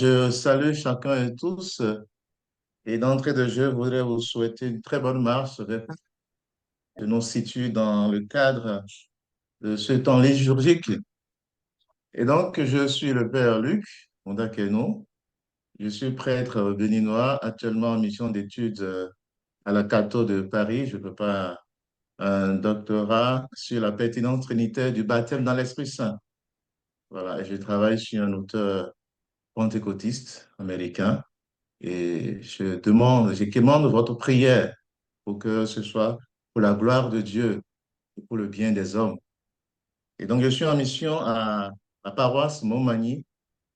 Je salue chacun et tous et d'entrée de jeu, je voudrais vous souhaiter une très bonne marche de nous situer dans le cadre de ce temps liturgique. Et donc, je suis le Père Luc Mondakeno. Je suis prêtre béninois, actuellement en mission d'études à la Cato de Paris. Je prépare un doctorat sur la pertinence trinitaire du baptême dans l'Esprit Saint. Voilà, et je travaille sur un auteur pentecôtiste américain. Et je demande votre prière pour que ce soit pour la gloire de Dieu et pour le bien des hommes. Et donc, je suis en mission à la paroisse Montmagny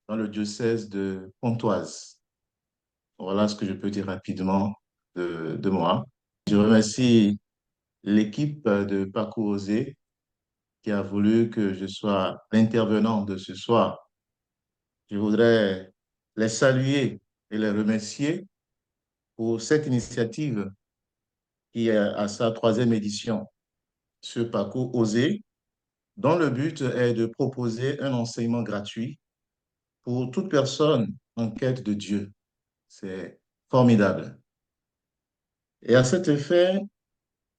dans le diocèse de Pontoise. Voilà ce que je peux dire rapidement de moi. Je remercie l'équipe de Parcours Osé qui a voulu que je sois l'intervenant de ce soir. Je voudrais les saluer et les remercier pour cette initiative qui est à sa troisième édition. Ce parcours osé, dont le but est de proposer un enseignement gratuit pour toute personne en quête de Dieu. C'est formidable. Et à cet effet,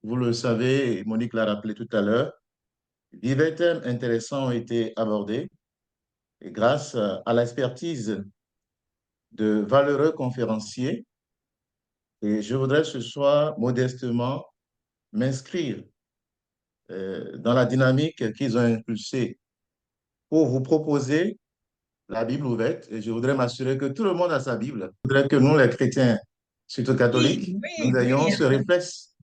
vous le savez, et Monique l'a rappelé tout à l'heure, divers thèmes intéressants ont été abordés et grâce à l'expertise de valeureux conférenciers. Et je voudrais ce soir modestement m'inscrire dans la dynamique qu'ils ont impulsée pour vous proposer la Bible ouverte et je voudrais m'assurer que tout le monde a sa Bible. Je voudrais que nous, les chrétiens, surtout Oui, catholiques, oui, nous ayons oui. ce réflexe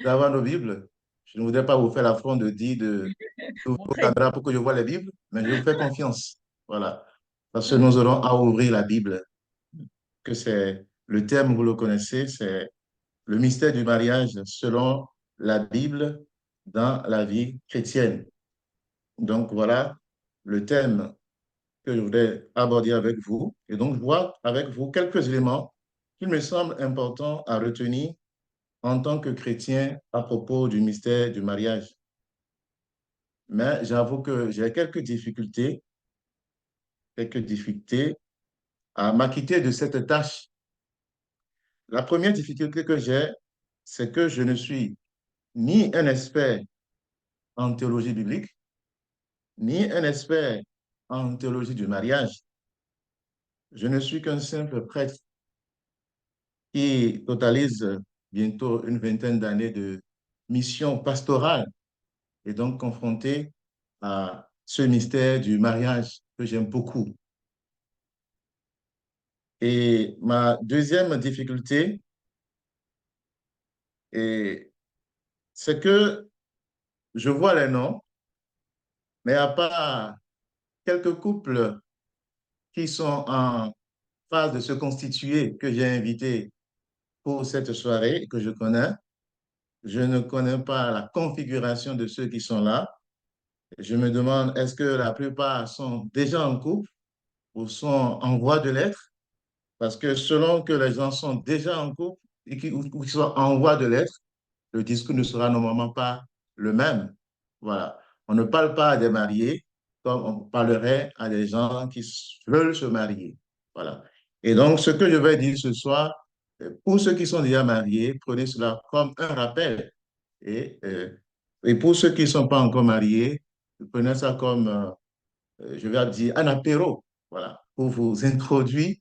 d'avoir nos Bibles. Je ne voudrais pas vous faire l'affront de dire d'ouvrir Mon vos frère. caméras pour que je vois les Bibles, mais je vous fais confiance. Voilà. Parce que nous Mhm. aurons à ouvrir la Bible, que c'est le thème, vous le connaissez, c'est le mystère du mariage selon la Bible dans la vie chrétienne. Donc voilà le thème que je voudrais aborder avec vous. Et donc, voir avec vous quelques éléments qu'il me semble important à retenir en tant que chrétien à propos du mystère du mariage. Mais j'avoue que j'ai quelques difficultés à m'acquitter de cette tâche. La première difficulté que j'ai, c'est que je ne suis ni un expert en théologie biblique, ni un expert en théologie du mariage. Je ne suis qu'un simple prêtre qui totalise bientôt une vingtaine d'années de mission pastorale et donc confronté à ce mystère du mariage que j'aime beaucoup. Et ma deuxième difficulté, c'est que je vois les noms, mais à part quelques couples qui sont en phase de se constituer, que j'ai invités pour cette soirée, que je connais, je ne connais pas la configuration de ceux qui sont là. Je me demande, est-ce que la plupart sont déjà en couple ou sont en voie de l'être? Parce que selon que les gens sont déjà en couple ou qu'ils sont en voie de l'être, le discours ne sera normalement pas le même. Voilà. On ne parle pas à des mariés comme on parlerait à des gens qui veulent se marier. Voilà. Et donc, ce que je vais dire ce soir, pour ceux qui sont déjà mariés, prenez cela comme un rappel. Et, euh, et pour ceux qui ne sont pas encore mariés, prenez ça comme je vais dire, un apéro, voilà, pour vous introduire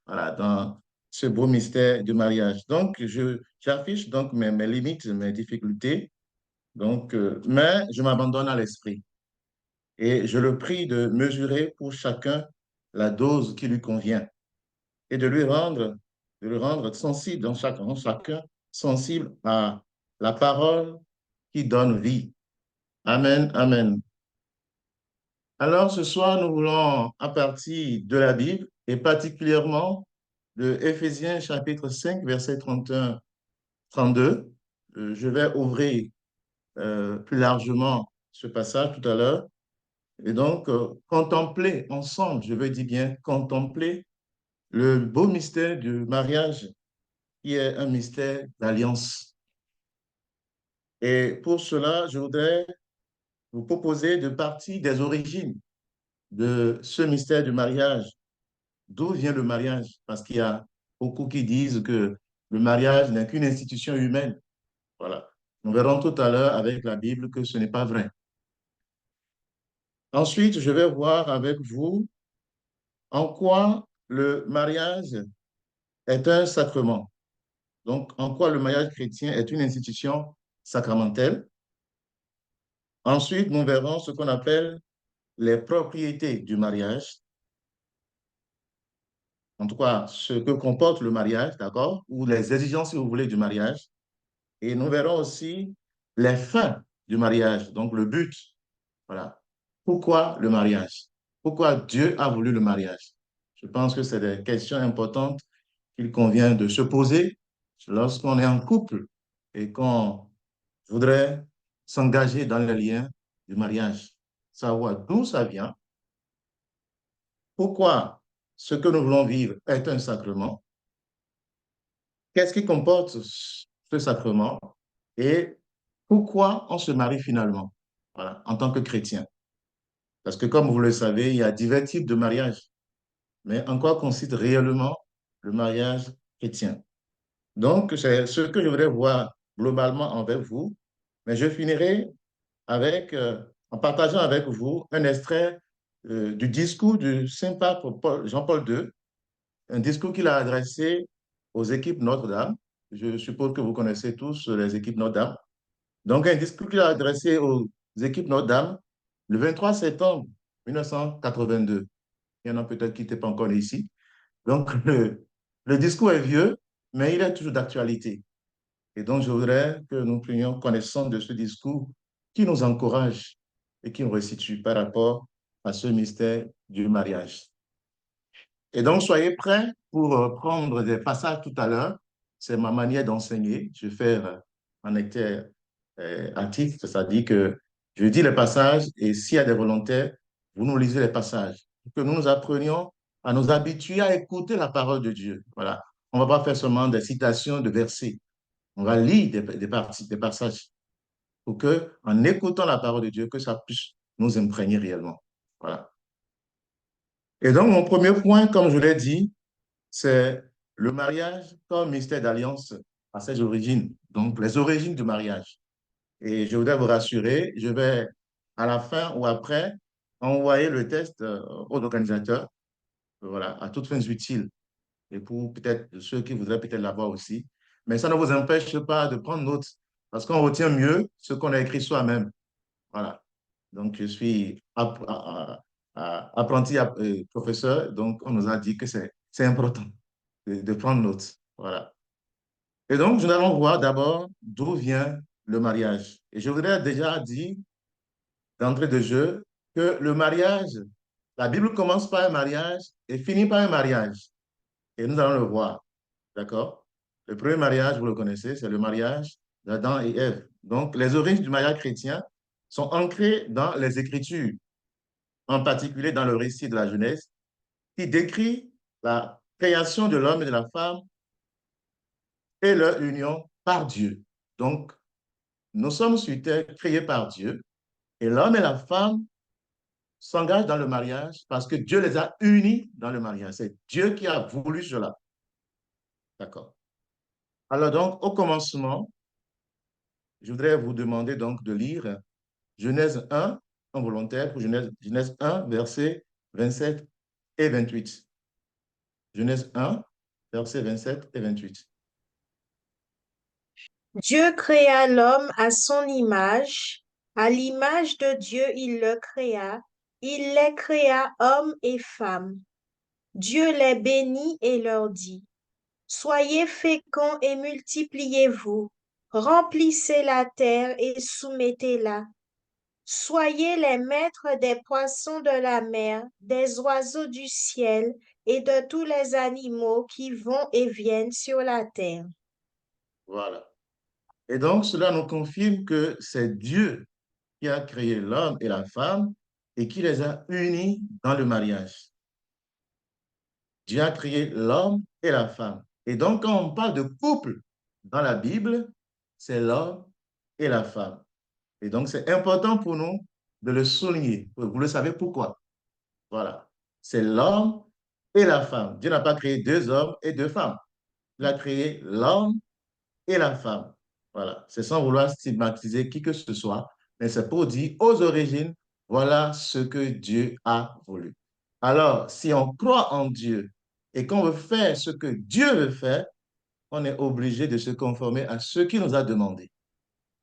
voilà, dans ce beau mystère du mariage. Donc, j'affiche donc mes limites, mes difficultés, donc, mais je m'abandonne à l'esprit et je le prie de mesurer pour chacun la dose qui lui convient et de le rendre sensible en chacun sensible à la parole qui donne vie. Amen, amen. Alors, ce soir, nous voulons, à partir de la Bible, et particulièrement de Éphésiens chapitre 5, verset 31-32, je vais ouvrir plus largement ce passage tout à l'heure, et donc contempler ensemble, je veux dire bien contempler le beau mystère du mariage, qui est un mystère d'alliance. Et pour cela, je voudrais vous proposer de partir des origines de ce mystère du mariage d'où vient le mariage, parce qu'il y a beaucoup qui disent que le mariage n'est qu'une institution humaine. Voilà. Nous verrons tout à l'heure avec la Bible que ce n'est pas vrai. Ensuite, je vais voir avec vous en quoi le mariage est un sacrement. Donc, en quoi le mariage chrétien est une institution sacramentelle. Ensuite, nous verrons ce qu'on appelle les propriétés du mariage, en tout cas ce que comporte le mariage, d'accord, ou les exigences, si vous voulez, du mariage. Et nous verrons aussi les fins du mariage, donc le but. Voilà. Pourquoi le mariage? Pourquoi Dieu a voulu le mariage? Je pense que c'est des questions importantes qu'il convient de se poser lorsqu'on est en couple et qu'on voudrait s'engager dans le lien du mariage. Savoir d'où ça vient, pourquoi ce que nous voulons vivre est un sacrement, qu'est-ce qui comporte ce sacrement et pourquoi on se marie finalement, voilà, en tant que chrétien. Parce que comme vous le savez, il y a divers types de mariages, mais en quoi consiste réellement le mariage chrétien? Donc, c'est ce que je voudrais voir globalement avec vous, mais je finirai avec, en partageant avec vous un extrait du discours du Saint-Pape Jean-Paul II, un discours qu'il a adressé aux équipes Notre-Dame. Je suppose que vous connaissez tous les équipes Notre-Dame. Donc, un discours qu'il a adressé aux équipes Notre-Dame le 23 septembre 1982. Il y en a peut-être qui n'étaient pas encore ici. Donc, le discours est vieux, mais il est toujours d'actualité. Et donc, je voudrais que nous prenions connaissance de ce discours qui nous encourage et qui nous restitue par rapport à ce mystère du mariage. Et donc, soyez prêts pour prendre des passages tout à l'heure. C'est ma manière d'enseigner. Je vais faire un lecteur actif, c'est-à-dire que je dis les passages et s'il y a des volontaires, vous nous lisez les passages. Que nous nous apprenions à nous habituer à écouter la parole de Dieu. Voilà. On ne va pas faire seulement des citations de versets. On va lire des parties, des passages pour que, en écoutant la parole de Dieu, que ça puisse nous imprégner réellement. Voilà. Et donc, mon premier point, comme je l'ai dit, c'est le mariage comme mystère d'alliance à ses origines. Donc, les origines du mariage. Et je voudrais vous rassurer, je vais, à la fin ou après, envoyer le test aux organisateurs, voilà, à toutes fins utiles. Et pour peut-être ceux qui voudraient peut-être l'avoir aussi. Mais ça ne vous empêche pas de prendre note, parce qu'on retient mieux ce qu'on a écrit soi-même. Voilà. Donc, je suis apprenti professeur, donc on nous a dit que c'est important de prendre note. Voilà. Et donc, nous allons voir d'abord d'où vient le mariage. Et je voudrais déjà dire d'entrée de jeu que le mariage, la Bible commence par un mariage et finit par un mariage. Et nous allons le voir. D'accord? Le premier mariage, vous le connaissez, c'est le mariage d'Adam et Ève. Donc, les origines du mariage chrétien sont ancrées dans les Écritures, en particulier dans le récit de la Genèse, qui décrit la création de l'homme et de la femme et leur union par Dieu. Donc, nous sommes sur terre créés par Dieu et l'homme et la femme s'engagent dans le mariage parce que Dieu les a unis dans le mariage. C'est Dieu qui a voulu cela. D'accord. Alors donc, au commencement, je voudrais vous demander donc de lire Genèse 1, en volontaire, pour Genèse 1, versets 27 et 28. Genèse 1, versets 27 et 28. Dieu créa l'homme à son image, à l'image de Dieu il le créa, il les créa hommes et femmes. Dieu les bénit et leur dit, soyez féconds et multipliez-vous, remplissez la terre et soumettez-la. Soyez les maîtres des poissons de la mer, des oiseaux du ciel et de tous les animaux qui vont et viennent sur la terre. Voilà. Et donc, cela nous confirme que c'est Dieu qui a créé l'homme et la femme et qui les a unis dans le mariage. Dieu a créé l'homme et la femme. Et donc, quand on parle de couple dans la Bible, c'est l'homme et la femme. Et donc, c'est important pour nous de le souligner. Vous le savez pourquoi. Voilà. C'est l'homme et la femme. Dieu n'a pas créé deux hommes et deux femmes. Il a créé l'homme et la femme. Voilà, c'est sans vouloir stigmatiser qui que ce soit, mais c'est pour dire aux origines, voilà ce que Dieu a voulu. Alors, si on croit en Dieu et qu'on veut faire ce que Dieu veut faire, on est obligé de se conformer à ce qu'il nous a demandé.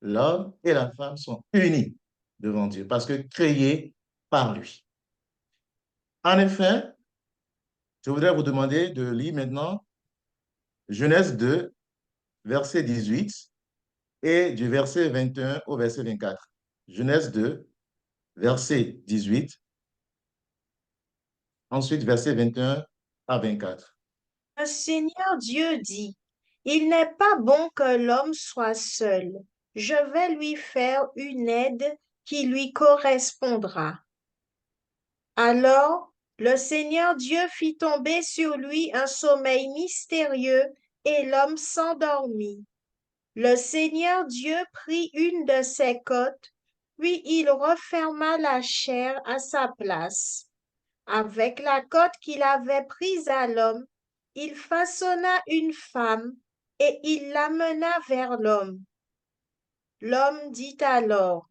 L'homme et la femme sont unis devant Dieu parce que créés par lui. En effet, je voudrais vous demander de lire maintenant Genèse 2, verset 18 et du verset 21 au verset 24. Genèse 2, verset 18, ensuite verset 21 à 24. Le Seigneur Dieu dit, il n'est pas bon que l'homme soit seul. Je vais lui faire une aide qui lui correspondra. Alors, le Seigneur Dieu fit tomber sur lui un sommeil mystérieux et l'homme s'endormit. Le Seigneur Dieu prit une de ses côtes, puis il referma la chair à sa place. Avec la côte qu'il avait prise à l'homme, il façonna une femme et il l'amena vers l'homme. L'homme dit alors,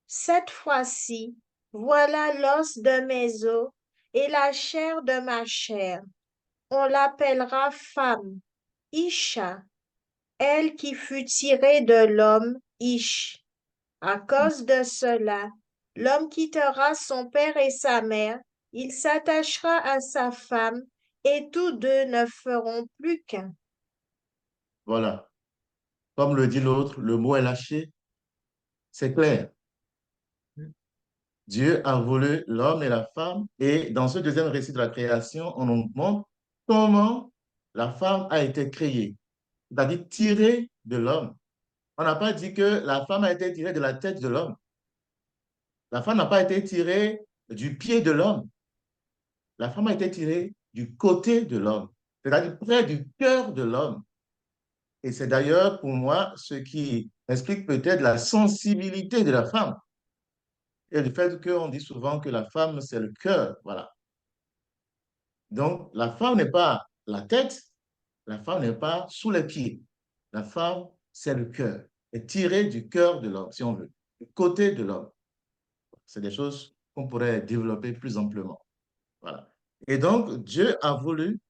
cette fois-ci, voilà l'os de mes os et la chair de ma chair. On l'appellera femme, Isha, elle qui fut tirée de l'homme, Ish. À cause de cela, l'homme quittera son père et sa mère, il s'attachera à sa femme, et tous deux ne feront plus qu'un. Voilà. Comme le dit l'autre, le mot est lâché, c'est clair. Dieu a voulu l'homme et la femme. Et dans ce deuxième récit de la création, on nous montre comment la femme a été créée, c'est-à-dire tirée de l'homme. On n'a pas dit que la femme a été tirée de la tête de l'homme. La femme n'a pas été tirée du pied de l'homme. La femme a été tirée du côté de l'homme, c'est-à-dire près du cœur de l'homme. Et c'est d'ailleurs pour moi ce qui explique peut-être la sensibilité de la femme et le fait qu'on dit souvent que la femme, c'est le cœur. Voilà. Donc, la femme n'est pas la tête, la femme n'est pas sous les pieds. La femme, c'est le cœur, est tirée du cœur de l'homme, si on veut, du côté de l'homme. C'est des choses qu'on pourrait développer plus amplement. Voilà. Et donc, Dieu a voulu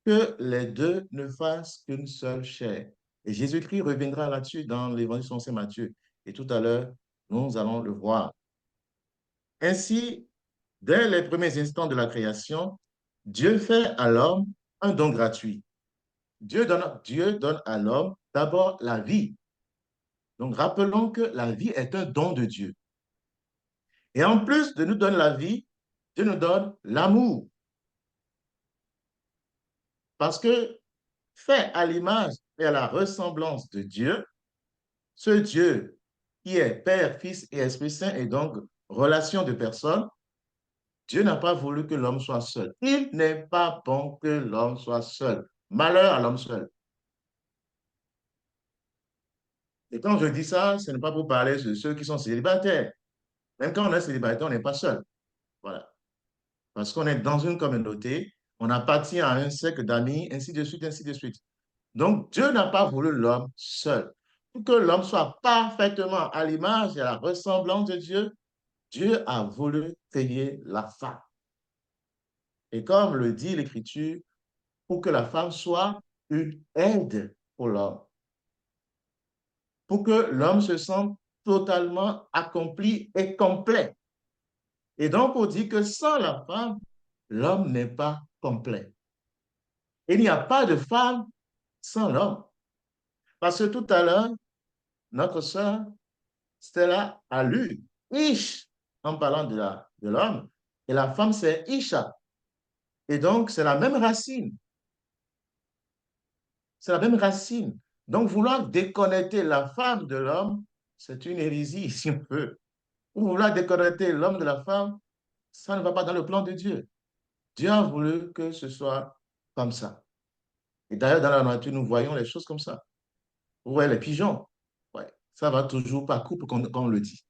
que les deux ne fassent qu'une seule chair. Et Jésus-Christ reviendra là-dessus dans l'Évangile selon saint Matthieu. Et tout à l'heure, nous allons le voir. Ainsi, dès les premiers instants de la création, Dieu fait à l'homme un don gratuit. Dieu donne à l'homme d'abord la vie. Donc, rappelons que la vie est un don de Dieu. Et en plus de nous donner la vie, Dieu nous donne l'amour. Parce que fait à l'image et à la ressemblance de Dieu, ce Dieu qui est Père, Fils et Esprit Saint, et donc relation de personnes, Dieu n'a pas voulu que l'homme soit seul. Il n'est pas bon que l'homme soit seul. Malheur à l'homme seul. Et quand je dis ça, ce n'est pas pour parler de ceux qui sont célibataires. Même quand on est célibataire, on n'est pas seul. Voilà. Parce qu'on est dans une communauté, on appartient à un cercle d'amis, ainsi de suite, ainsi de suite. Donc, Dieu n'a pas voulu l'homme seul. Pour que l'homme soit parfaitement à l'image et à la ressemblance de Dieu, Dieu a voulu créer la femme. Et comme le dit l'Écriture, pour que la femme soit une aide pour l'homme, pour que l'homme se sente totalement accompli et complet. Et donc, on dit que sans la femme, l'homme n'est pas complet. Il n'y a pas de femme sans l'homme. Parce que tout à l'heure, notre sœur Stella a lu Ish en parlant de l'homme, et la femme, c'est Isha. Et donc, c'est la même racine. C'est la même racine. Donc, vouloir déconnecter la femme de l'homme, c'est une hérésie, si on peut. Ou vouloir déconnecter l'homme de la femme, ça ne va pas dans le plan de Dieu. Dieu a voulu que ce soit comme ça. Et d'ailleurs, dans la nature, nous voyons les choses comme ça. Vous voyez les pigeons. Ouais, ça va toujours par couple, comme on le dit.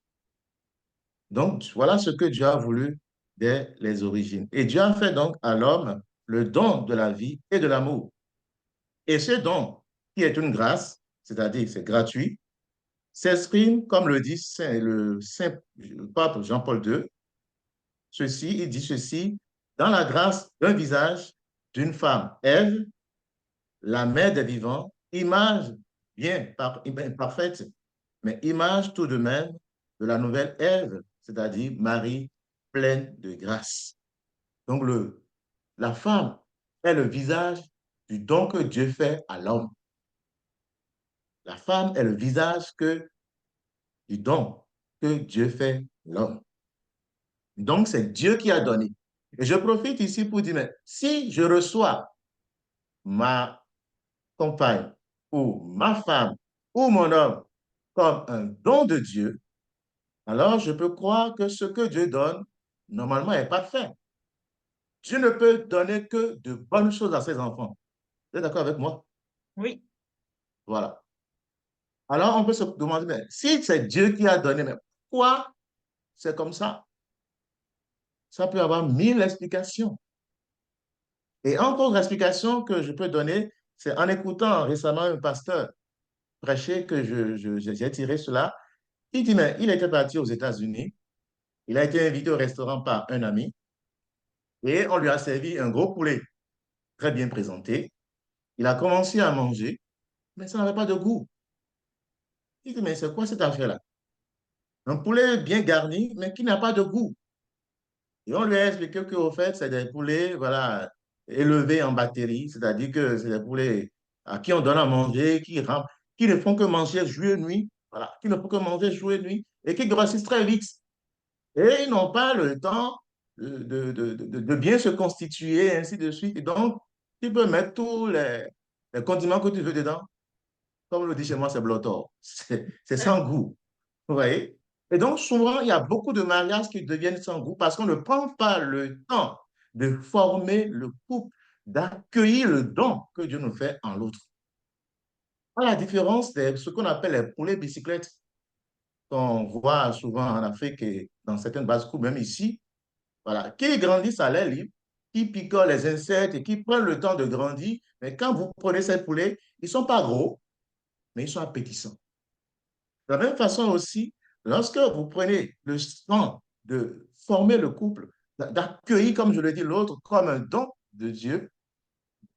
Donc, voilà ce que Dieu a voulu dès les origines. Et Dieu a fait donc à l'homme le don de la vie et de l'amour. Et ce don, qui est une grâce, c'est-à-dire c'est gratuit, s'exprime, comme le dit le Saint Pape Jean-Paul II, il dit ceci, dans la grâce d'un visage d'une femme, Ève, la mère des vivants, image bien parfaite, mais image tout de même de la nouvelle Ève, c'est-à-dire Marie pleine de grâce. Donc la femme est le visage du don que Dieu fait à l'homme. La femme est le visage du don que Dieu fait à l'homme. Donc, c'est Dieu qui a donné. Et je profite ici pour dire, mais si je reçois ma compagne ou ma femme ou mon homme comme un don de Dieu, alors je peux croire que ce que Dieu donne, normalement, est parfait. Dieu ne peut donner que de bonnes choses à ses enfants. Vous êtes d'accord avec moi? Oui. Voilà. Alors, on peut se demander, mais si c'est Dieu qui a donné, mais pourquoi c'est comme ça? Ça peut avoir mille explications. Et encore une explication que je peux donner, c'est en écoutant récemment un pasteur prêcher que j'ai tiré cela. Il dit, mais il était parti aux États-Unis, il a été invité au restaurant par un ami et on lui a servi un gros poulet très bien présenté. Il a commencé à manger, mais ça n'avait pas de goût. Il dit, mais c'est quoi cette affaire-là? Un poulet bien garni, mais qui n'a pas de goût. Et on lui a expliqué qu'au fait, c'est des poulets, voilà, élevés en batterie, c'est-à-dire que c'est des poulets à qui on donne à manger, qui ne font que manger jour et nuit, voilà, qui ne font que manger jour et nuit, et qui grossissent très vite. Et ils n'ont pas le temps de bien se constituer, et ainsi de suite. Et donc, tu peux mettre tous les condiments que tu veux dedans. Comme le dit chez moi, c'est blottor. C'est sans goût. Vous voyez? Et donc, souvent, il y a beaucoup de mariages qui deviennent sans goût parce qu'on ne prend pas le temps de former le couple, d'accueillir le don que Dieu nous fait en l'autre. À la différence de ce qu'on appelle les poulets bicyclettes, qu'on voit souvent en Afrique et dans certaines bases coupes, même ici, voilà, qui grandissent à l'air libre, qui piquent les insectes et qui prennent le temps de grandir. Mais quand vous prenez ces poulets, ils ne sont pas gros, mais ils sont appétissants. De la même façon aussi, lorsque vous prenez le temps de former le couple, d'accueillir, comme je le dis, l'autre comme un don de Dieu,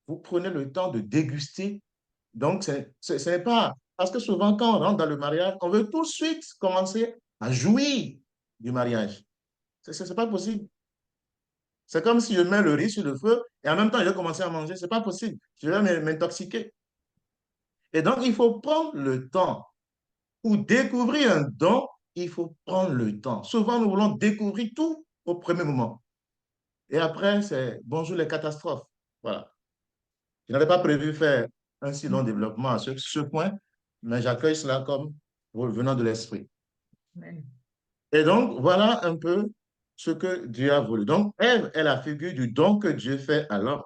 vous prenez le temps de déguster. Donc, ce n'est pas... Parce que souvent, quand on rentre dans le mariage, on veut tout de suite commencer à jouir du mariage. Ce n'est pas possible. C'est comme si je mets le riz sur le feu et en même temps, je vais commencer à manger. Ce n'est pas possible. Je vais m'intoxiquer. Et donc, il faut prendre le temps. Pour découvrir un don, il faut prendre le temps. Souvent, nous voulons découvrir tout au premier moment. Et après, c'est bonjour les catastrophes. Voilà. Je n'avais pas prévu faire un si long développement à ce point, mais j'accueille cela comme venant de l'esprit. Et donc, voilà un peu ce que Dieu a voulu. Donc, Ève est la figure du don que Dieu fait à l'homme.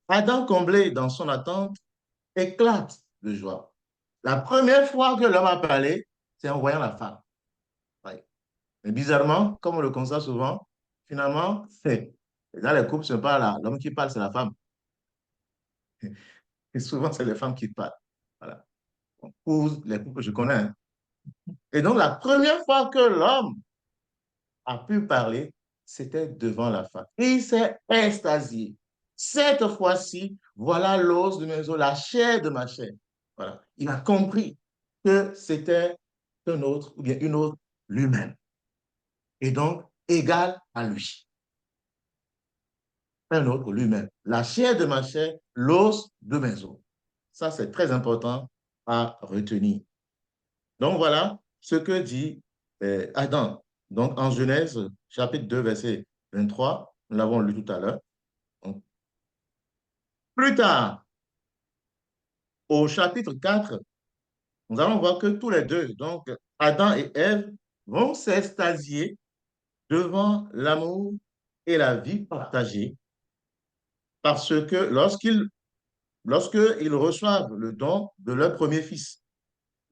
Adam, comblé dans son attente, éclate de joie. La première fois que l'homme a parlé, c'est en voyant la femme. Ouais. Mais bizarrement, comme on le constate souvent, finalement, dans les couples, ce n'est pas l'homme qui parle, c'est la femme. Et souvent, c'est les femmes qui parlent. Voilà. Pour les couples que je connais. Hein. Et donc, la première fois que l'homme a pu parler, c'était devant la femme. Et il s'est extasié. Cette fois-ci, voilà l'os de mes os, la chair de ma chair. Voilà. Il a compris que c'était un autre, ou bien une autre, lui-même. Et donc, égal à lui. Un autre lui-même. La chair de ma chair, l'os de mes os. Ça, c'est très important à retenir. Donc, voilà ce que dit Adam. Donc, en Genèse, chapitre 2, verset 23, nous l'avons lu tout à l'heure. Plus tard, au chapitre 4, nous allons voir que tous les deux, donc Adam et Ève, vont s'extasier devant l'amour et la vie partagée parce que lorsqu'ils reçoivent le don de leur premier fils,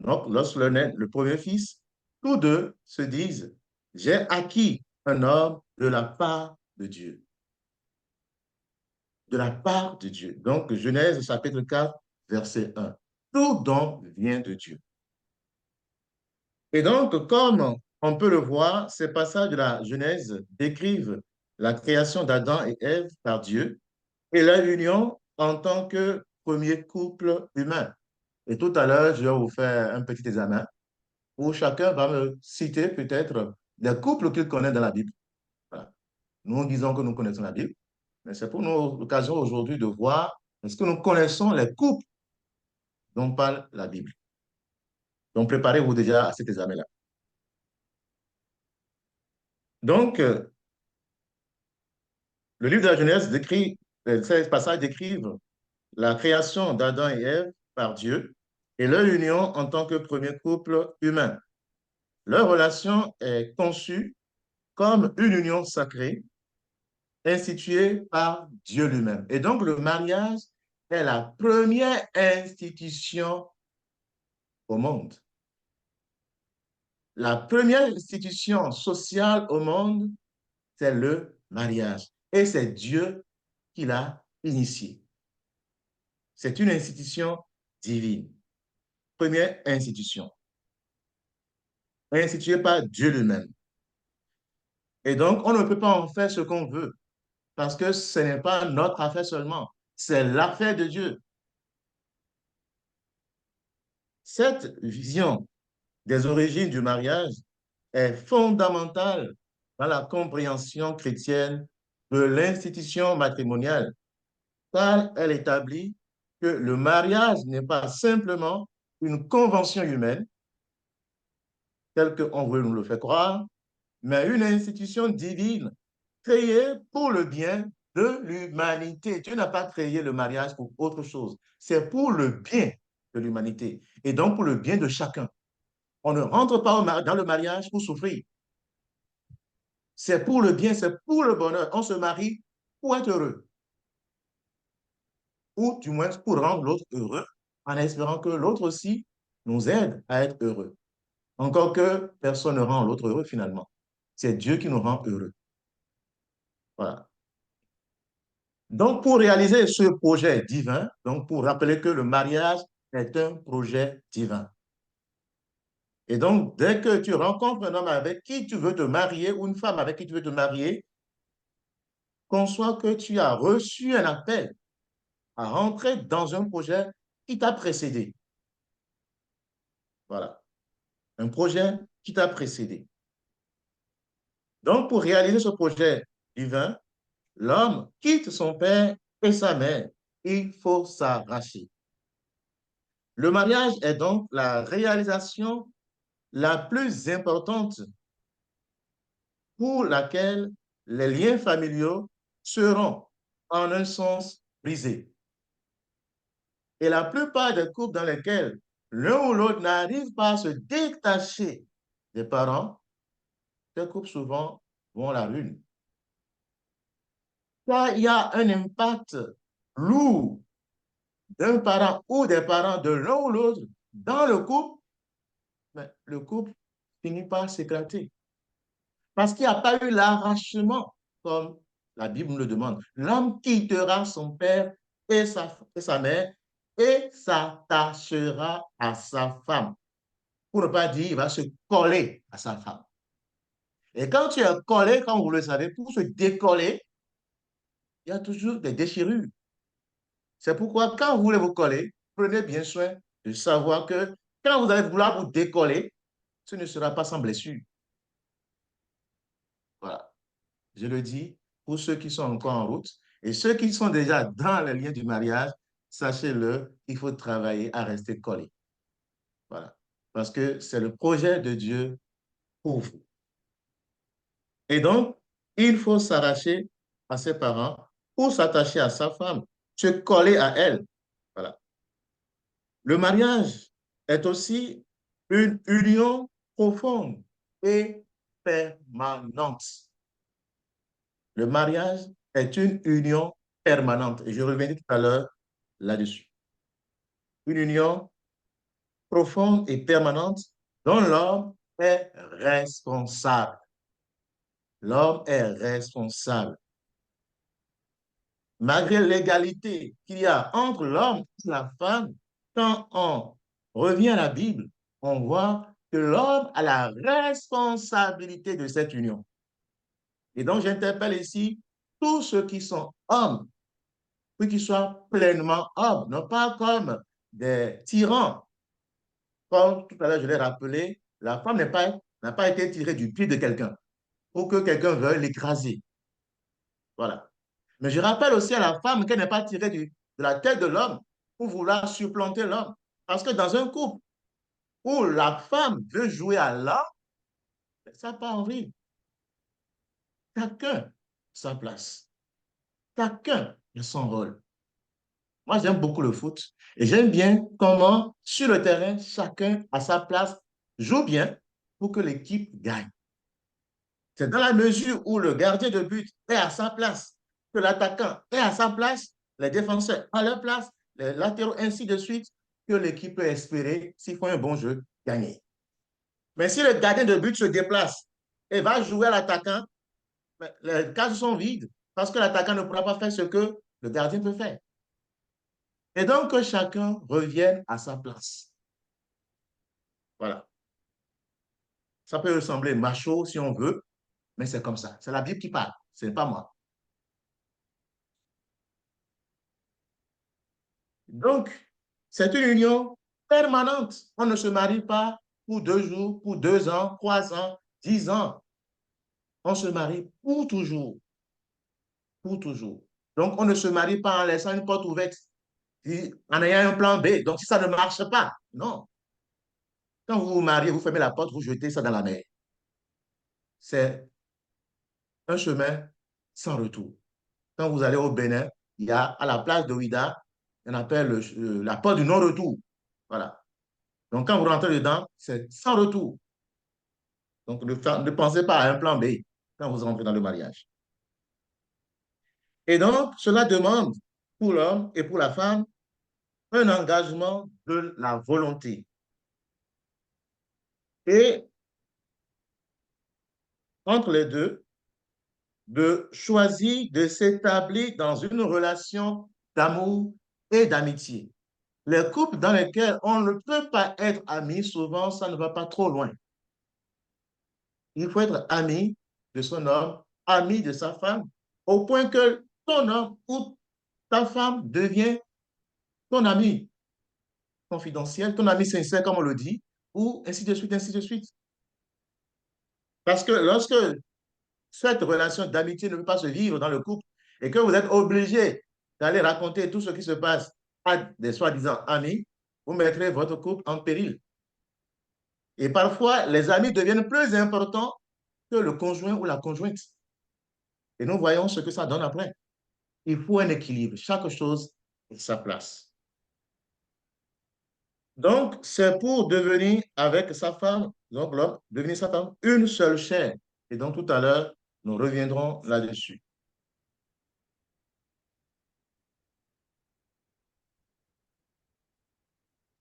donc lorsque le premier fils, tous deux se disent, j'ai acquis un homme de la part de Dieu. De la part de Dieu. Donc, Genèse chapitre 4, verset 1. Tout don vient de Dieu. Et donc, comme on peut le voir, ces passages de la Genèse décrivent la création d'Adam et Ève par Dieu et leur union en tant que premier couple humain. Et tout à l'heure, je vais vous faire un petit examen où chacun va me citer peut-être des couples qu'il connaît dans la Bible. Voilà. Nous disons que nous connaissons la Bible, mais c'est pour nous l'occasion aujourd'hui de voir est-ce que nous connaissons les couples dont parle la Bible. Donc, préparez-vous déjà à cet examen-là. Donc, le livre de la Genèse décrit, ces passages décrivent la création d'Adam et Ève par Dieu et leur union en tant que premier couple humain. Leur relation est conçue comme une union sacrée instituée par Dieu lui-même. Et donc, le mariage est la première institution au monde. La première institution sociale au monde, c'est le mariage. Et c'est Dieu qui l'a initié. C'est une institution divine. Première institution. Instituée par Dieu lui-même. Et donc, on ne peut pas en faire ce qu'on veut, parce que ce n'est pas notre affaire seulement, c'est l'affaire de Dieu. Cette vision des origines du mariage est fondamentale dans la compréhension chrétienne de l'institution matrimoniale, car elle établit que le mariage n'est pas simplement une convention humaine, telle qu'on veut nous le faire croire, mais une institution divine créée pour le bien de l'humanité. Dieu n'a pas créé le mariage pour autre chose. C'est pour le bien de l'humanité et donc pour le bien de chacun. On ne rentre pas dans le mariage pour souffrir. C'est pour le bien, c'est pour le bonheur. On se marie pour être heureux. Ou du moins pour rendre l'autre heureux, en espérant que l'autre aussi nous aide à être heureux. Encore que personne ne rend l'autre heureux finalement. C'est Dieu qui nous rend heureux. Voilà. Donc, pour réaliser ce projet divin, donc pour rappeler que le mariage est un projet divin. Et donc, dès que tu rencontres un homme avec qui tu veux te marier ou une femme avec qui tu veux te marier, conçois que tu as reçu un appel à rentrer dans un projet qui t'a précédé. Voilà. Un projet qui t'a précédé. Donc, pour réaliser ce projet divin, l'homme quitte son père et sa mère. Il faut s'arracher. Le mariage est donc la réalisation la plus importante pour laquelle les liens familiaux seront, en un sens, brisés. Et la plupart des couples dans lesquels l'un ou l'autre n'arrive pas à se détacher des parents, ces couples souvent vont à la ruine. Car il y a un impact lourd d'un parent ou des parents de l'un ou l'autre dans le couple, mais le couple finit par s'éclater. Parce qu'il n'y a pas eu l'arrachement, comme la Bible nous le demande. L'homme quittera son père et sa mère et s'attachera à sa femme. Pour ne pas dire, il va se coller à sa femme. Et quand tu es collé, comme vous le savez, pour se décoller, il y a toujours des déchirures. C'est pourquoi, quand vous voulez vous coller, prenez bien soin de savoir que quand vous allez vouloir vous décoller, ce ne sera pas sans blessure. Voilà. Je le dis pour ceux qui sont encore en route et ceux qui sont déjà dans les liens du mariage, sachez-le, il faut travailler à rester collé. Voilà. Parce que c'est le projet de Dieu pour vous. Et donc, il faut s'arracher à ses parents ou s'attacher à sa femme, se coller à elle. Voilà. Le mariage est aussi une union profonde et permanente. Le mariage est une union permanente. Et je reviendrai tout à l'heure là-dessus. Une union profonde et permanente dont l'homme est responsable. l'homme est responsable. Malgré l'égalité qu'il y a entre l'homme et la femme, quand on revient à la Bible, on voit que l'homme a la responsabilité de cette union. Et donc, j'interpelle ici tous ceux qui sont hommes, puis qu'ils soient pleinement hommes, non pas comme des tyrans. Comme tout à l'heure, je l'ai rappelé, la femme n'a pas été tirée du pied de quelqu'un pour que quelqu'un veuille l'écraser. Voilà. Mais je rappelle aussi à la femme qu'elle n'est pas tirée de la tête de l'homme pour vouloir supplanter l'homme. Parce que dans un couple où la femme veut jouer à l'homme, ça n'a pas envie. Chacun sa place. Chacun a son rôle. Moi, j'aime beaucoup le foot et j'aime bien comment, sur le terrain, chacun à sa place joue bien pour que l'équipe gagne. C'est dans la mesure où le gardien de but est à sa place, que l'attaquant est à sa place, les défenseurs à leur place, les latéraux, ainsi de suite, que l'équipe peut espérer, s'ils font un bon jeu, gagner. Mais si le gardien de but se déplace et va jouer à l'attaquant, les cases sont vides parce que l'attaquant ne pourra pas faire ce que le gardien peut faire. Et donc, que chacun revienne à sa place. Voilà. Ça peut ressembler macho si on veut, mais c'est comme ça. C'est la Bible qui parle, ce n'est pas moi. Donc, c'est une union permanente. On ne se marie pas pour 2 jours, pour 2 ans, 3 ans, 10 ans. On se marie pour toujours. Pour toujours. Donc, on ne se marie pas en laissant une porte ouverte, en ayant un plan B. Donc, si ça ne marche pas, non. Quand vous vous mariez, vous fermez la porte, vous jetez ça dans la mer. C'est un chemin sans retour. Quand vous allez au Bénin, il y a à la place de Ouida, on appelle la porte du non-retour. Voilà. Donc, quand vous rentrez dedans, c'est sans retour. Donc, ne pensez pas à un plan B quand vous entrez dans le mariage. Et donc, cela demande pour l'homme et pour la femme un engagement de la volonté. Et entre les deux, de choisir de s'établir dans une relation d'amour et d'amitié. Les couples dans lesquels on ne peut pas être amis, souvent, ça ne va pas trop loin. Il faut être ami de son homme, ami de sa femme, au point que ton homme ou ta femme devient ton ami confidentiel, ton ami sincère, comme on le dit, ou ainsi de suite, ainsi de suite. Parce que lorsque cette relation d'amitié ne peut pas se vivre dans le couple et que vous êtes obligé d'aller raconter tout ce qui se passe à des soi-disant amis, vous mettrez votre couple en péril. Et parfois, les amis deviennent plus importants que le conjoint ou la conjointe. Et nous voyons ce que ça donne après. Il faut un équilibre. Chaque chose a sa place. Donc, c'est pour devenir avec sa femme, donc l'homme, devenir sa femme, une seule chair. Et donc, tout à l'heure, nous reviendrons là-dessus.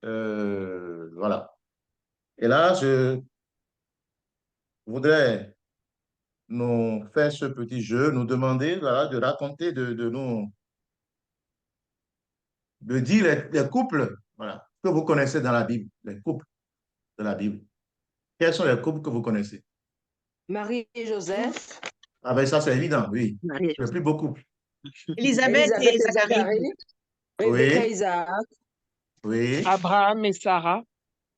Voilà. Et là, je voudrais nous faire ce petit jeu, nous demander voilà, de raconter, de dire les couples voilà, que vous connaissez dans la Bible, les couples de la Bible. Quels sont les couples que vous connaissez? Marie et Joseph. Ah ben ça, c'est évident, oui. Marie et Le plus beau couple. Elisabeth et Zacharie. Rebecca Oui, et Isaac. oui, Abraham et Sarah.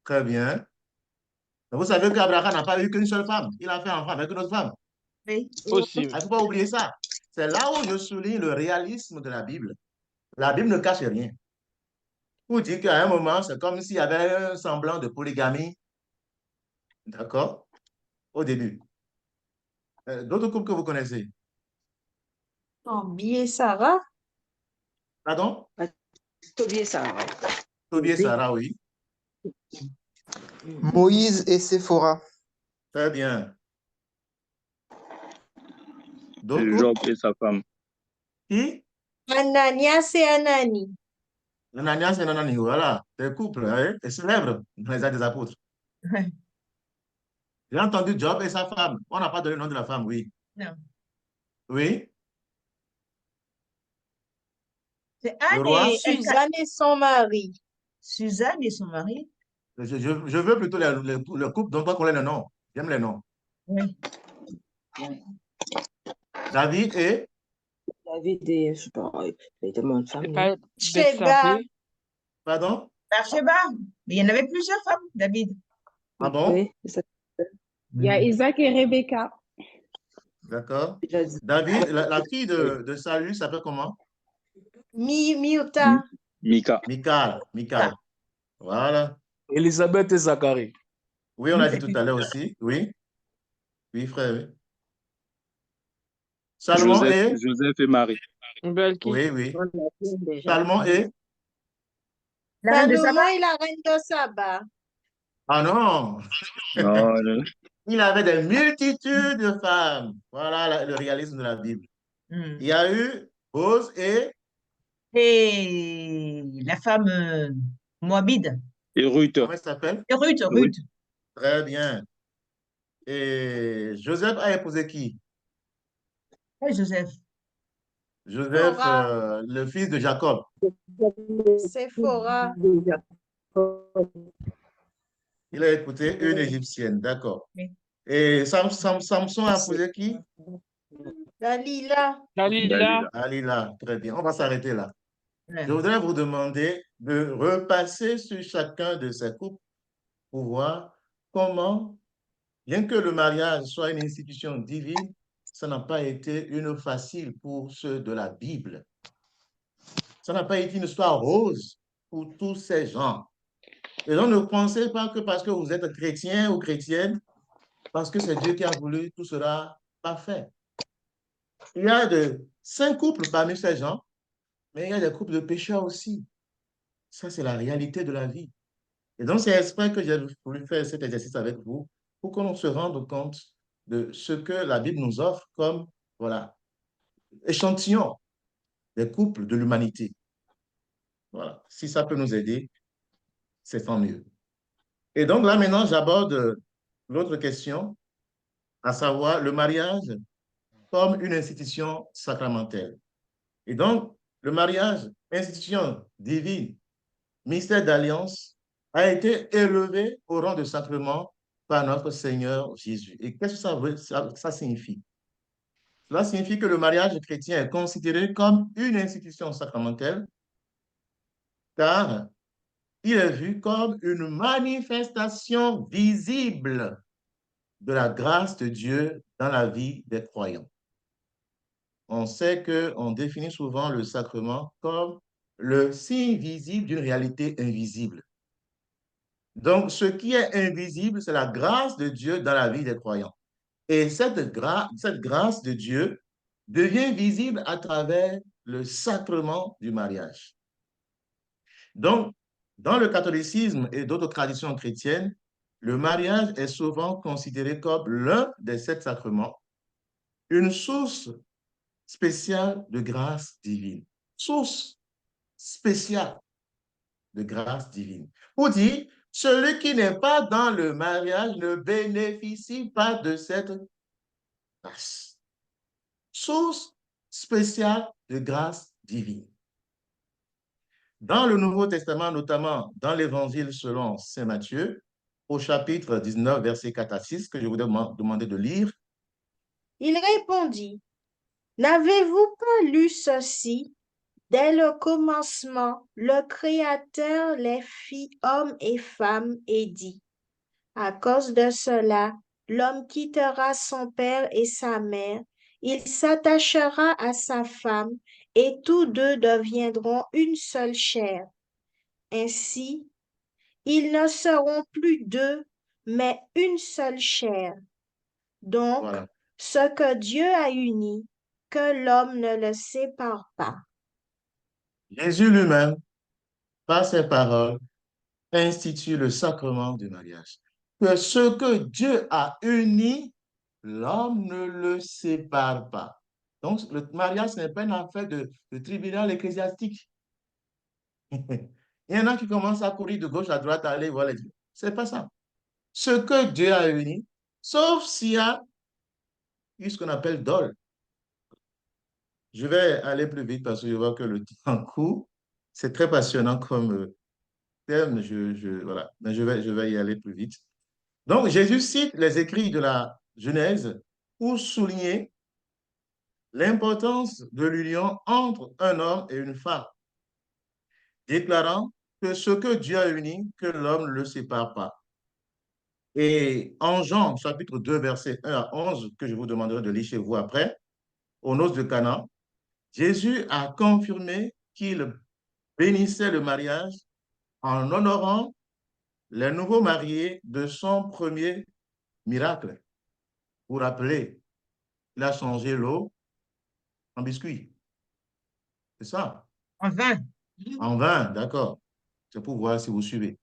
très bien. Vous savez qu'Abraham n'a pas eu qu'une seule femme. Il a fait un enfant avec une autre femme. Oui. Possible. Il ne faut pas oublier ça. C'est là où je souligne le réalisme de la Bible. La Bible ne cache rien. Pour dire qu'à un moment, c'est comme s'il y avait un semblant de polygamie. D'accord? Au début. D'autres couples que vous connaissez? Tobie et Sarah. Pardon? Tobie et Sarah. Tobie et Sarah, oui. Moïse et Séphora. Très bien. D'autres Job couples? et sa femme. Qui? Ananias et Anani. Ananias et Anani, voilà. Des couples, hein? Des célèbres dans les actes des apôtres. J'ai entendu Job et sa femme. On n'a pas donné le nom de la femme, oui. Non. Oui, C'est le Anne roi. et Suzanne et son mari. Suzanne et son mari. Je veux plutôt le couple dont on connaît le nom. J'aime les noms. Oui. David et, David et, je sais pas, il était mon femme, C'est non? pas Sheba. Bethsabée? pardon? Bathsheba. Mais il y en avait plusieurs femmes, David. Ah bon? Oui, c'est ça. Il y a Isaac et Rebecca. D'accord. Il a dit. David, la fille de Saül s'appelle comment? Myrta. Mika. Michal. Michal. Voilà. Élisabeth et Zacharie. Oui, on l'a dit tout à l'heure aussi. Oui. Oui, frère. Oui. Salomon Joseph, et? Joseph et Marie. Belki. Oui, oui. On l'a dit déjà. Salomon et? La reine de Salomon Saba. et la reine de Saba. Ah non! Non, non. Il avait des multitudes de femmes. Voilà le réalisme de la Bible. Hmm. Il y a eu Bose et Et la femme Moabide. Et Ruth. comment elle s'appelle? Et Ruth, Oui. Ruth. Très bien. Et Joseph a épousé qui? Et Joseph. Joseph, Sephora. le fils de Jacob. Sephora. Il a épousé une Égyptienne, d'accord. Oui. Et Samson a épousé qui? Dalila. Dalila. Alila, très bien. On va s'arrêter là. Ouais. Je voudrais vous demander de repasser sur chacun de ces couples pour voir comment, bien que le mariage soit une institution divine, ça n'a pas été une facile pour ceux de la Bible. Ça n'a pas été une histoire rose pour tous ces gens. Et donc, ne pensez pas que parce que vous êtes chrétien ou chrétienne, parce que c'est Dieu qui a voulu, tout sera parfait. Il y a de 5 couples parmi ces gens, mais il y a des couples de pécheurs aussi. Ça, c'est la réalité de la vie. Et donc, c'est exprès que j'ai voulu faire cet exercice avec vous pour qu'on se rende compte de ce que la Bible nous offre comme, voilà, échantillon des couples de l'humanité. Voilà. Si ça peut nous aider, c'est tant mieux. Et donc là, maintenant, j'aborde l'autre question, à savoir le mariage comme une institution sacramentelle. Et donc, le mariage, institution divine, mystère d'alliance, a été élevé au rang de sacrement par notre Seigneur Jésus. Et qu'est-ce que ça signifie? Cela signifie que le mariage chrétien est considéré comme une institution sacramentelle, car il est vu comme une manifestation visible de la grâce de Dieu dans la vie des croyants. On sait qu'on définit souvent le sacrement comme le signe visible d'une réalité invisible. Donc, ce qui est invisible, c'est la grâce de Dieu dans la vie des croyants. Et cette grâce de Dieu devient visible à travers le sacrement du mariage. Donc, dans le catholicisme et d'autres traditions chrétiennes, le mariage est souvent considéré comme l'un des 7 sacrements, une source spéciale de grâce divine. Source spéciale de grâce divine. Pour dire, celui qui n'est pas dans le mariage ne bénéficie pas de cette grâce. Source spéciale de grâce divine. Dans le Nouveau Testament, notamment dans l'Évangile selon Saint Matthieu, au chapitre 19, versets 4 à 6, que je vous demander de lire. Il répondit, n'avez-vous pas lu ceci? Dès le commencement, le Créateur les fit hommes et femmes et dit, à cause de cela, l'homme quittera son père et sa mère, il s'attachera à sa femme, et tous deux deviendront une seule chair. Ainsi, ils ne seront plus deux, mais une seule chair. Donc, Voilà. ce que Dieu a uni, que l'homme ne le sépare pas. Jésus lui-même, par ses paroles, institue le sacrement du mariage. Que ce que Dieu a uni, l'homme ne le sépare pas. Donc, le mariage, ce n'est pas une affaire de tribunal ecclésiastique. Il y en a qui commencent à courir de gauche à droite, à aller voir les dieux. Ce n'est pas ça. Ce que Dieu a uni, sauf s'il y a eu ce qu'on appelle dol. Je vais aller plus vite parce que je vois que le temps court. C'est très passionnant comme thème. Voilà. Mais je vais y aller plus vite. Donc, Jésus cite les écrits de la Genèse pour souligner l'importance de l'union entre un homme et une femme, déclarant que ce que Dieu a uni, que l'homme ne le sépare pas. Et en Jean, chapitre 2, versets 1 à 11, que je vous demanderai de lire chez vous après, aux noces de Cana, Jésus a confirmé qu'il bénissait le mariage en honorant les nouveaux mariés de son premier miracle. Vous vous rappelez, il a changé l'eau en biscuit. C'est ça? En vain. En vin, d'accord. C'est pour voir si vous suivez.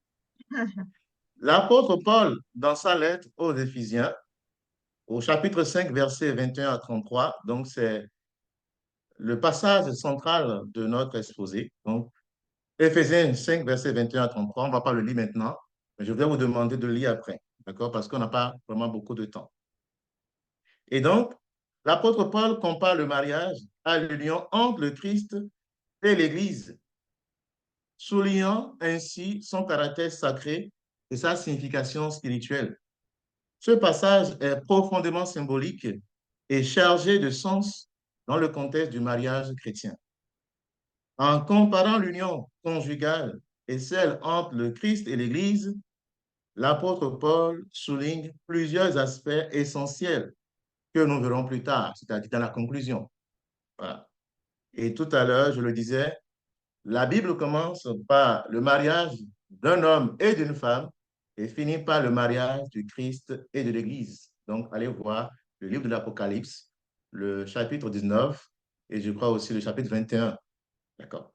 L'apôtre Paul, dans sa lettre aux Éphésiens, au chapitre 5, versets 21 à 33, donc c'est le passage central de notre exposé. Donc, Éphésiens 5, versets 21 à 33, on ne va pas le lire maintenant, mais je vais vous demander de le lire après, d'accord? Parce qu'on n'a pas vraiment beaucoup de temps. Et donc, l'apôtre Paul compare le mariage à l'union entre le Christ et l'Église, soulignant ainsi son caractère sacré et sa signification spirituelle. Ce passage est profondément symbolique et chargé de sens dans le contexte du mariage chrétien. En comparant l'union conjugale et celle entre le Christ et l'Église, l'apôtre Paul souligne plusieurs aspects essentiels que nous verrons plus tard, c'est-à-dire dans la conclusion. Voilà. Et tout à l'heure, je le disais, la Bible commence par le mariage d'un homme et d'une femme et finit par le mariage du Christ et de l'Église. Donc, allez voir le livre de l'Apocalypse, le chapitre 19 et je crois aussi le chapitre 21. D'accord.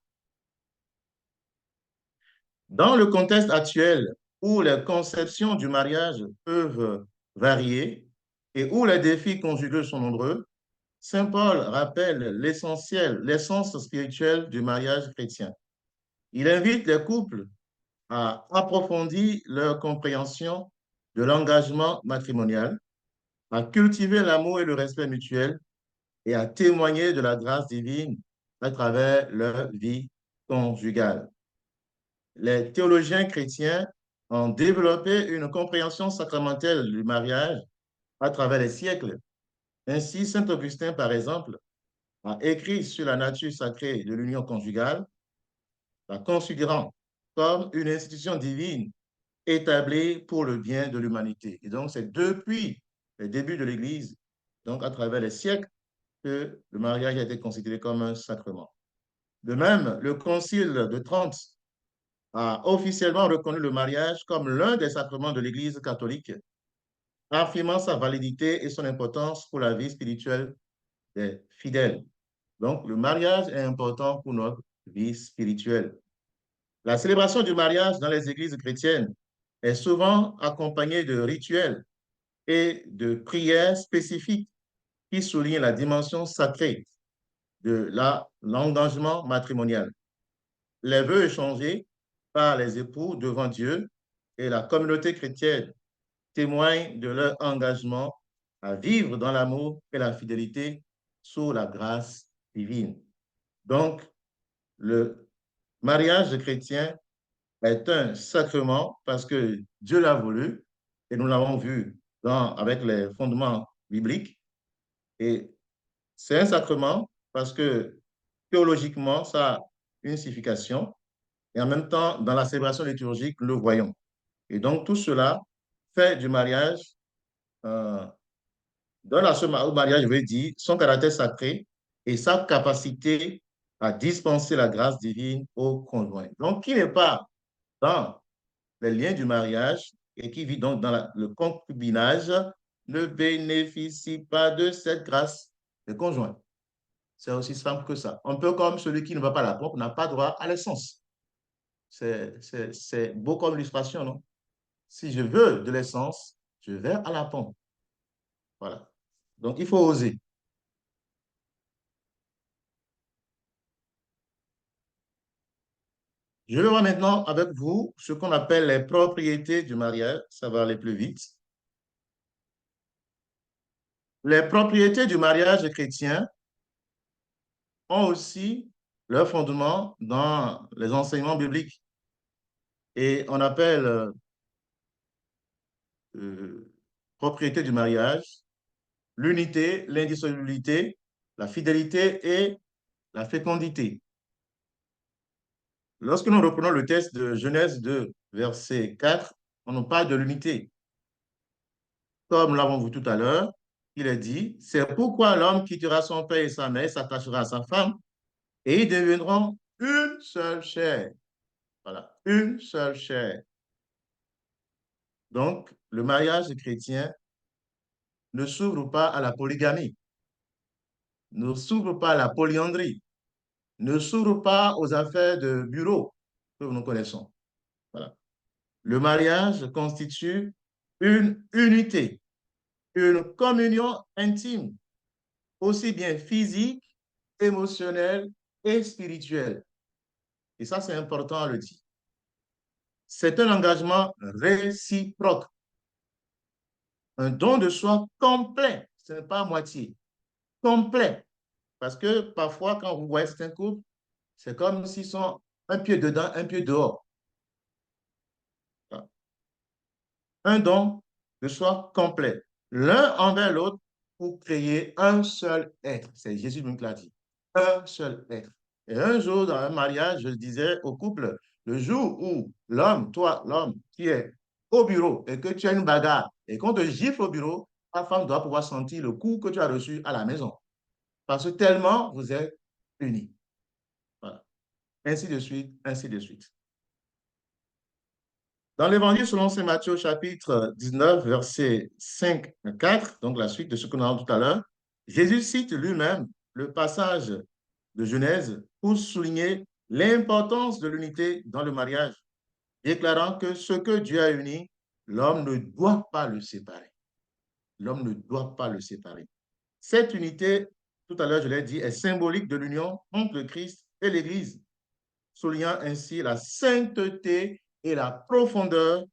Dans le contexte actuel où les conceptions du mariage peuvent varier et où les défis conjugaux sont nombreux, Saint Paul rappelle l'essentiel, l'essence spirituelle du mariage chrétien. Il invite les couples à approfondir leur compréhension de l'engagement matrimonial, à cultiver l'amour et le respect mutuel et à témoigner de la grâce divine à travers leur vie conjugale. Les théologiens chrétiens ont développé une compréhension sacramentelle du mariage à travers les siècles. Ainsi, Saint Augustin, par exemple, a écrit sur la nature sacrée de l'union conjugale, la considérant comme une institution divine établie pour le bien de l'humanité. Et donc, c'est depuis les débuts de l'Église, donc à travers les siècles, que le mariage a été considéré comme un sacrement. De même, le Concile de Trente a officiellement reconnu le mariage comme l'un des sacrements de l'Église catholique, affirmant sa validité et son importance pour la vie spirituelle des fidèles. Donc, le mariage est important pour notre vie spirituelle. La célébration du mariage dans les églises chrétiennes est souvent accompagnée de rituels et de prières spécifiques qui soulignent la dimension sacrée de l'engagement matrimonial. Les vœux échangés par les époux devant Dieu et la communauté chrétienne témoignent de leur engagement à vivre dans l'amour et la fidélité sous la grâce divine. Donc, le mariage chrétien est un sacrement parce que Dieu l'a voulu et nous l'avons vu avec les fondements bibliques. Et c'est un sacrement parce que théologiquement, ça a une signification et en même temps, dans la célébration liturgique, nous le voyons. Et donc, tout cela fait du mariage, donne à ce mariage, je veux dire, son caractère sacré et sa capacité à dispenser la grâce divine au conjoint. Donc, qui n'est pas dans les liens du mariage et qui vit donc dans le concubinage ne bénéficie pas de cette grâce de conjoint. C'est aussi simple que ça. Un peu comme celui qui ne va pas à la pompe n'a pas droit à l'essence. C'est beau comme illustration, non? Si je veux de l'essence, je vais à la pompe. Voilà. Donc, il faut oser. Je vais voir maintenant avec vous ce qu'on appelle les propriétés du mariage. Ça va aller plus vite. Les propriétés du mariage chrétien ont aussi leur fondement dans les enseignements bibliques. Et on appelle propriété du mariage l'unité, l'indissolubilité, la fidélité et la fécondité. Lorsque nous reprenons le texte de Genèse 2, verset 4, on nous parle de l'unité. Comme nous l'avons vu tout à l'heure, il est dit, c'est pourquoi l'homme quittera son père et sa mère, s'attachera à sa femme, et ils deviendront une seule chair. Voilà, une seule chair. Donc, le mariage chrétien ne s'ouvre pas à la polygamie, ne s'ouvre pas à la polyandrie, ne s'ouvre pas aux affaires de bureau que nous connaissons. Voilà. Le mariage constitue une unité, une communion intime, aussi bien physique, émotionnelle et spirituelle. Et ça, c'est important à le dire. C'est un engagement réciproque, un don de soi complet, ce n'est pas à moitié, complet. Parce que parfois, quand vous voyez certains couples, c'est comme s'ils sont un pied dedans, un pied dehors. Un don de soi complet, l'un envers l'autre pour créer un seul être. C'est Jésus qui l'a dit. Un seul être. Et un jour, dans un mariage, je disais au couple, le jour où l'homme, toi, l'homme, qui est au bureau et que tu as une bagarre et qu'on te gifle au bureau, ta femme doit pouvoir sentir le coup que tu as reçu à la maison. Parce que tellement vous êtes unis. Voilà. Ainsi de suite, ainsi de suite. Dans l'Évangile selon saint Matthieu, chapitre 19, versets 5 à 4, donc la suite de ce que nous avons tout à l'heure, Jésus cite lui-même le passage de Genèse pour souligner l'importance de l'unité dans le mariage, déclarant que ce que Dieu a uni, l'homme ne doit pas le séparer. L'homme ne doit pas le séparer. Cette unité, tout à l'heure je l'ai dit, est symbolique de l'union entre le Christ et l'Église, soulignant ainsi la sainteté et la profondeur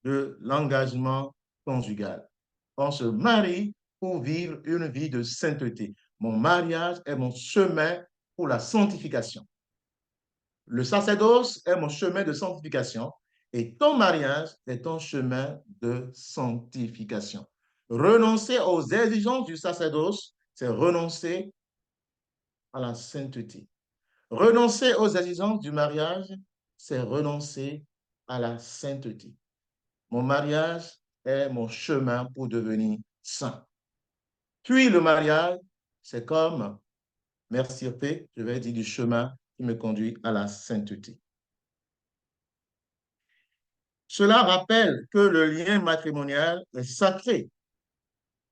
de l'engagement conjugal. On se marie pour vivre une vie de sainteté. Mon mariage est mon chemin pour la sanctification. Le sacerdoce est mon chemin de sanctification et ton mariage est ton chemin de sanctification. Renoncer aux exigences du sacerdoce, c'est renoncer à la sainteté. Renoncer aux exigences du mariage, c'est renoncer à la sainteté. Mon mariage est mon chemin pour devenir saint. Puis le mariage, c'est comme m'extirper, je vais dire, du chemin qui me conduit à la sainteté. Cela rappelle que le lien matrimonial est sacré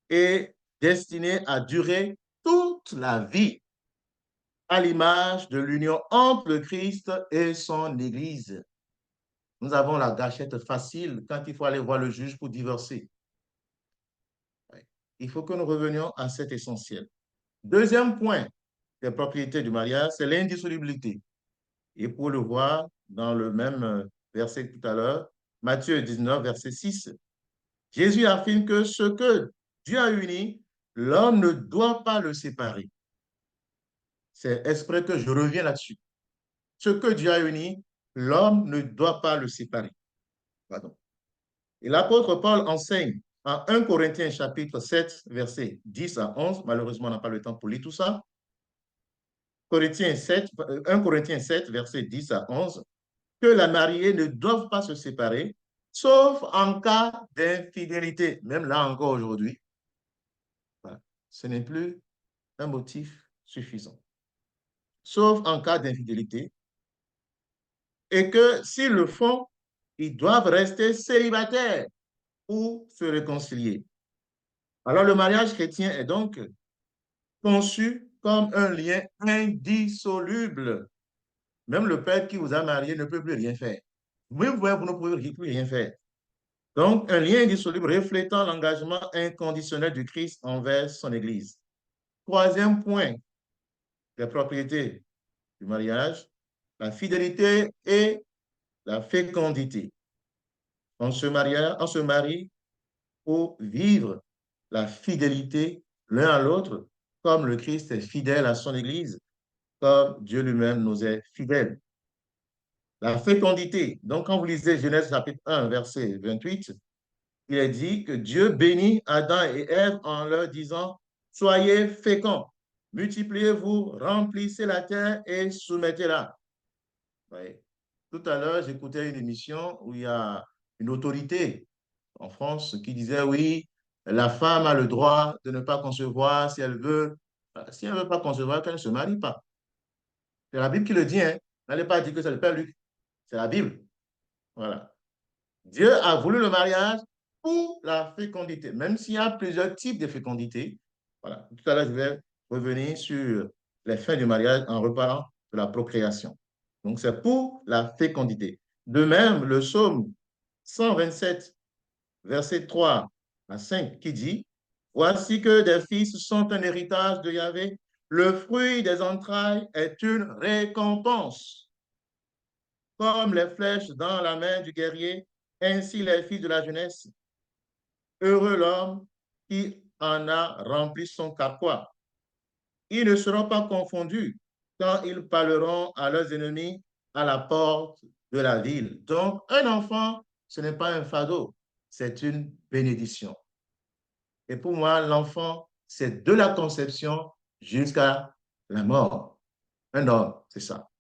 et destiné à durer toute la vie, à l'image de l'union entre le Christ et son Église. Nous avons la gâchette facile quand il faut aller voir le juge pour divorcer. Il faut que nous revenions à cet essentiel. Deuxième point des propriétés du mariage, c'est l'indissolubilité. Et pour le voir dans le même verset que tout à l'heure, Matthieu 19, verset 6, Jésus affirme que ce que Dieu a uni, l'homme ne doit pas le séparer. C'est exprès que je reviens là-dessus. Ce que Dieu a uni, l'homme ne doit pas le séparer. Pardon. Et l'apôtre Paul enseigne en 1 Corinthiens chapitre 7, versets 10 à 11. Malheureusement, on n'a pas le temps pour lire tout ça. 1 Corinthiens 7, versets 10 à 11, que la mariée ne doivent pas se séparer, sauf en cas d'infidélité. Même là encore aujourd'hui, voilà. Ce n'est plus un motif suffisant. Sauf en cas d'infidélité. Et que s'ils le font, ils doivent rester célibataires ou se réconcilier. Alors le mariage chrétien est donc conçu comme un lien indissoluble. Même le père qui vous a marié ne peut plus rien faire. Même vous ne pouvez plus rien faire. Donc, un lien indissoluble reflétant l'engagement inconditionnel du Christ envers son Église. Troisième point, les propriétés du mariage, la fidélité et la fécondité. On se marie pour vivre la fidélité l'un à l'autre, comme le Christ est fidèle à son Église, comme Dieu lui-même nous est fidèle. La fécondité. Donc, quand vous lisez Genèse chapitre 1, verset 28, il est dit que Dieu bénit Adam et Ève en leur disant, soyez féconds, multipliez-vous, remplissez la terre et soumettez-la. Oui. Tout à l'heure, j'écoutais une émission où il y a une autorité en France qui disait, oui, la femme a le droit de ne pas concevoir si elle veut. Si elle ne veut pas concevoir, qu'elle ne se marie pas. C'est la Bible qui le dit, hein. N'allez pas dire que c'est le Père Luc. C'est la Bible. Voilà. Dieu a voulu le mariage pour la fécondité, même s'il y a plusieurs types de fécondité. Voilà. Tout à l'heure, je vais revenir sur les fins du mariage en reparlant de la procréation. Donc, c'est pour la fécondité. De même, le psaume 127, verset 3 à 5, qui dit, « Voici que des fils sont un héritage de Yahvé, le fruit des entrailles est une récompense. Comme les flèches dans la main du guerrier, ainsi les filles de la jeunesse. Heureux l'homme qui en a rempli son carquois. Ils ne seront pas confondus quand ils parleront à leurs ennemis à la porte de la ville. » Donc, un enfant, ce n'est pas un fardeau, c'est une bénédiction. Et pour moi, l'enfant, c'est de la conception jusqu'à la mort. Un homme, c'est ça.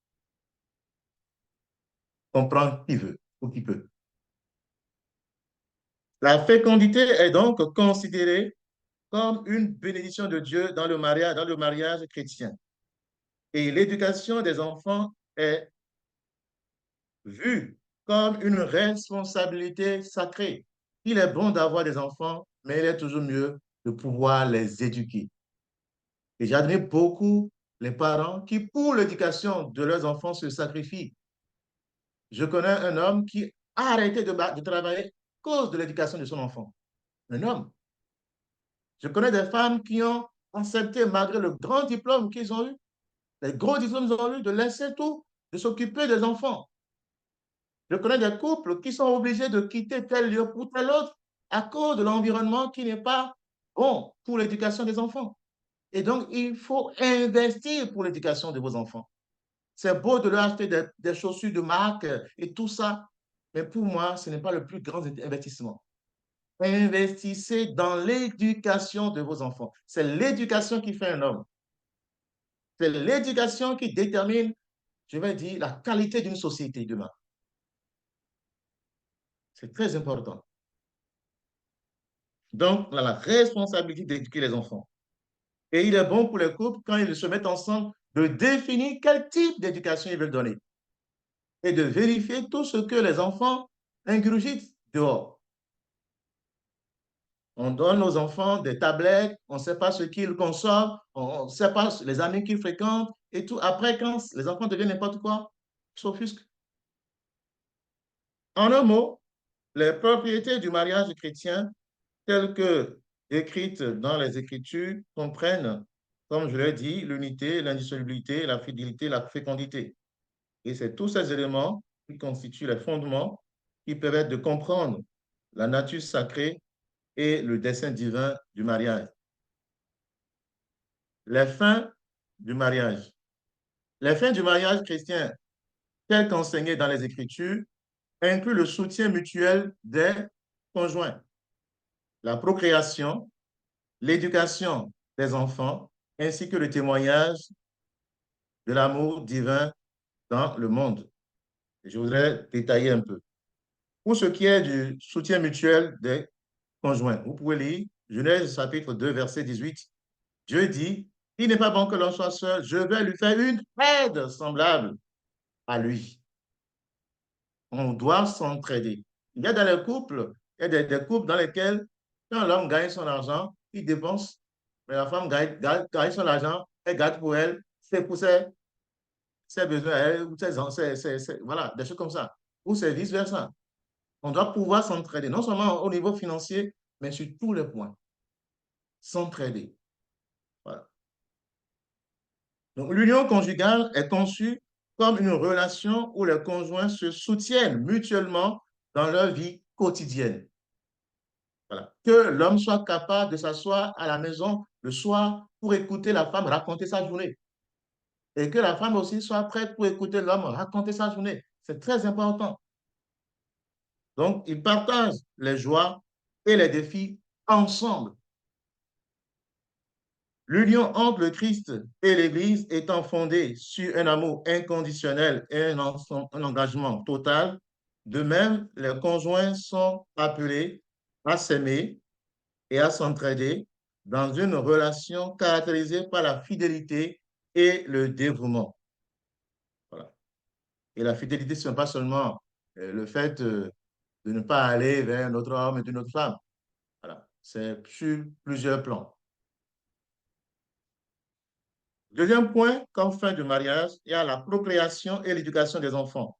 Comprendre qui veut ou qui peut. La fécondité est donc considérée comme une bénédiction de Dieu dans le mariage chrétien. Et l'éducation des enfants est vue comme une responsabilité sacrée. Il est bon d'avoir des enfants, mais il est toujours mieux de pouvoir les éduquer. Et j'admire beaucoup les parents qui, pour l'éducation de leurs enfants, se sacrifient. Je connais un homme qui a arrêté de travailler à cause de l'éducation de son enfant. Un homme. Je connais des femmes qui ont accepté, malgré le grand diplôme qu'ils ont eu, les gros diplômes qu'ils ont eu, de laisser tout, de s'occuper des enfants. Je connais des couples qui sont obligés de quitter tel lieu pour tel autre à cause de l'environnement qui n'est pas bon pour l'éducation des enfants. Et donc, il faut investir pour l'éducation de vos enfants. C'est beau de leur acheter des chaussures de marque et tout ça, mais pour moi, ce n'est pas le plus grand investissement. Investissez dans l'éducation de vos enfants. C'est l'éducation qui fait un homme. C'est l'éducation qui détermine, je vais dire, la qualité d'une société demain. C'est très important. Donc, on a la responsabilité d'éduquer les enfants. Et il est bon pour les couples, quand ils se mettent ensemble, de définir quel type d'éducation ils veulent donner et de vérifier tout ce que les enfants ingurgitent dehors. On donne aux enfants des tablettes, on ne sait pas ce qu'ils consomment, on ne sait pas les amis qu'ils fréquentent et tout. Après, quand les enfants deviennent n'importe quoi, ils s'offusquent. En un mot, les propriétés du mariage chrétien, telles que décrites dans les Écritures, comprennent, comme je l'ai dit, l'unité, l'indissolubilité, la fidélité, la fécondité. Et c'est tous ces éléments qui constituent les fondements qui permettent de comprendre la nature sacrée et le dessein divin du mariage. Les fins du mariage. Les fins du mariage chrétien, telles qu'enseignées dans les Écritures, incluent le soutien mutuel des conjoints, la procréation, l'éducation des enfants, ainsi que le témoignage de l'amour divin dans le monde. Je voudrais détailler un peu. Pour ce qui est du soutien mutuel des conjoints, vous pouvez lire Genèse chapitre 2, verset 18. Dieu dit, « Il n'est pas bon que l'on soit seul, je vais lui faire une aide semblable à lui. » On doit s'entraider. Il y a dans les couples, il y a des couples dans lesquels, quand l'homme gagne son argent, il dépense, mais la femme gagne son argent, elle garde pour elle, c'est pour ses besoins, elle, ou voilà, des choses comme ça. Ou c'est vice-versa. On doit pouvoir s'entraider, non seulement au niveau financier, mais sur tous les points. S'entraider. Voilà. Donc, l'union conjugale est conçue comme une relation où les conjoints se soutiennent mutuellement dans leur vie quotidienne. Voilà. Que l'homme soit capable de s'asseoir à la maison le soir pour écouter la femme raconter sa journée. Et que la femme aussi soit prête pour écouter l'homme raconter sa journée. C'est très important. Donc, ils partagent les joies et les défis ensemble. L'union entre le Christ et l'Église étant fondée sur un amour inconditionnel et un engagement total, de même, les conjoints sont appelés à s'aimer et à s'entraider dans une relation caractérisée par la fidélité et le dévouement. Voilà. Et la fidélité, ce n'est pas seulement le fait de ne pas aller vers un autre homme et une autre femme. Voilà. C'est sur plusieurs plans. Deuxième point, comme fin du mariage, il y a la procréation et l'éducation des enfants.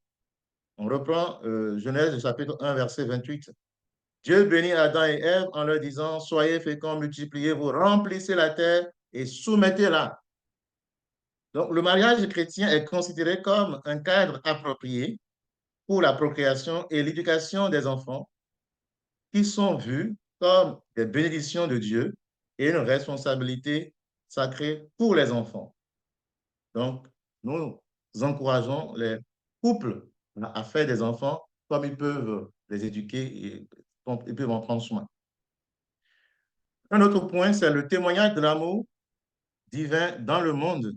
On reprend Genèse chapitre 1, verset 28. Dieu bénit Adam et Ève en leur disant, soyez féconds, multipliez-vous, remplissez la terre et soumettez-la. Donc, le mariage chrétien est considéré comme un cadre approprié pour la procréation et l'éducation des enfants qui sont vus comme des bénédictions de Dieu et une responsabilité sacrée pour les enfants. Donc, nous encourageons les couples à faire des enfants comme ils peuvent les éduquer et ils peuvent en prendre soin. Un autre point, c'est le témoignage de l'amour divin dans le monde.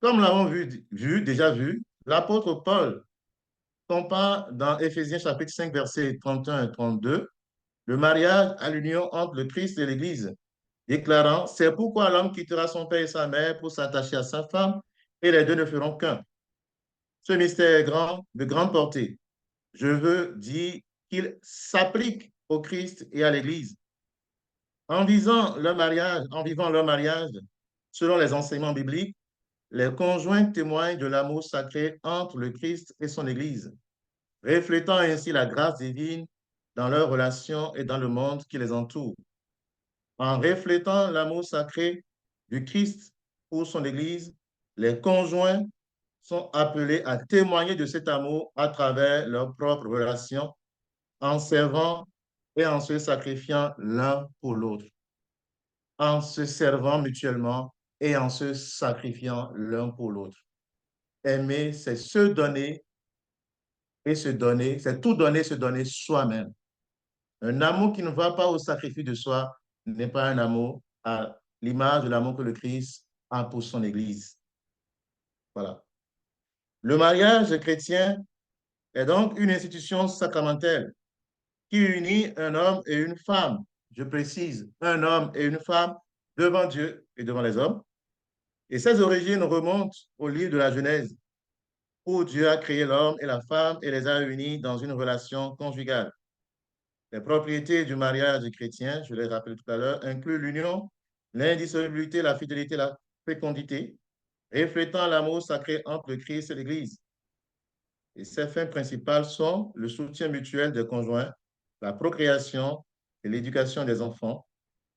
Comme nous l'avons déjà vu, l'apôtre Paul compare dans Éphésiens chapitre 5, versets 31 et 32, le mariage à l'union entre le Christ et l'Église, déclarant, c'est pourquoi l'homme quittera son père et sa mère pour s'attacher à sa femme, et les deux ne feront qu'un. Ce mystère est grand, de grande portée. Je veux dire qu'il s'applique au Christ et à l'Église. En vivant leur mariage, selon les enseignements bibliques, les conjoints témoignent de l'amour sacré entre le Christ et son Église, reflétant ainsi la grâce divine dans leurs relations et dans le monde qui les entoure. En reflétant l'amour sacré du Christ pour son Église, les conjoints sont appelés à témoigner de cet amour à travers leurs propres relations, en servant et en se sacrifiant l'un pour l'autre, en se servant mutuellement et en se sacrifiant l'un pour l'autre. Aimer, c'est se donner et se donner, c'est tout donner, se donner soi-même. Un amour qui ne va pas au sacrifice de soi n'est pas un amour à l'image de l'amour que le Christ a pour son Église. Voilà. Le mariage chrétien est donc une institution sacramentelle qui unit un homme et une femme. Je précise, un homme et une femme devant Dieu et devant les hommes. Et ses origines remontent au livre de la Genèse, où Dieu a créé l'homme et la femme et les a unis dans une relation conjugale. Les propriétés du mariage chrétien, je l'ai rappelé tout à l'heure, incluent l'union, l'indissolubilité, la fidélité, la fécondité, reflétant l'amour sacré entre le Christ et l'Église. Et ces fins principales sont le soutien mutuel des conjoints, la procréation et l'éducation des enfants,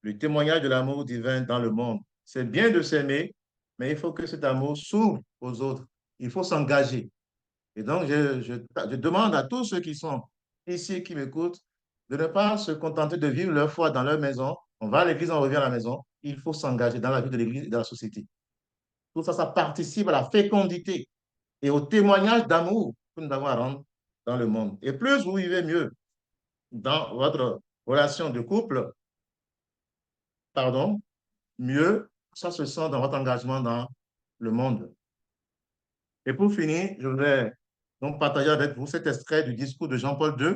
le témoignage de l'amour divin dans le monde. C'est bien de s'aimer, mais il faut que cet amour s'ouvre aux autres. Il faut s'engager. Et donc, je demande à tous ceux qui sont ici, qui m'écoutent, de ne pas se contenter de vivre leur foi dans leur maison. On va à l'église, on revient à la maison. Il faut s'engager dans la vie de l'église et de la société. Tout ça, ça participe à la fécondité et au témoignage d'amour que nous avons à rendre dans le monde. Et plus vous vivez mieux dans votre relation de couple, pardon, mieux ça se sent dans votre engagement dans le monde. Et pour finir, je voudrais donc partager avec vous cet extrait du discours de Jean-Paul II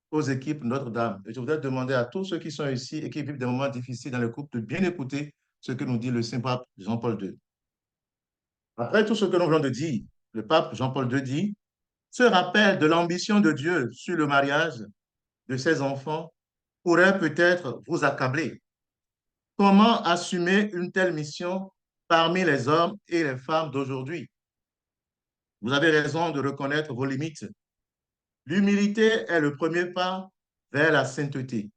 aux équipes Notre-Dame. Et je voudrais demander à tous ceux qui sont ici et qui vivent des moments difficiles dans le couple de bien écouter ce que nous dit le Saint-Pape Jean-Paul II. Après tout ce que nous venons de dire, le pape Jean-Paul II dit, ce rappel de l'ambition de Dieu sur le mariage de ses enfants pourrait peut-être vous accabler. Comment assumer une telle mission parmi les hommes et les femmes d'aujourd'hui? Vous avez raison de reconnaître vos limites. L'humilité est le premier pas vers la sainteté.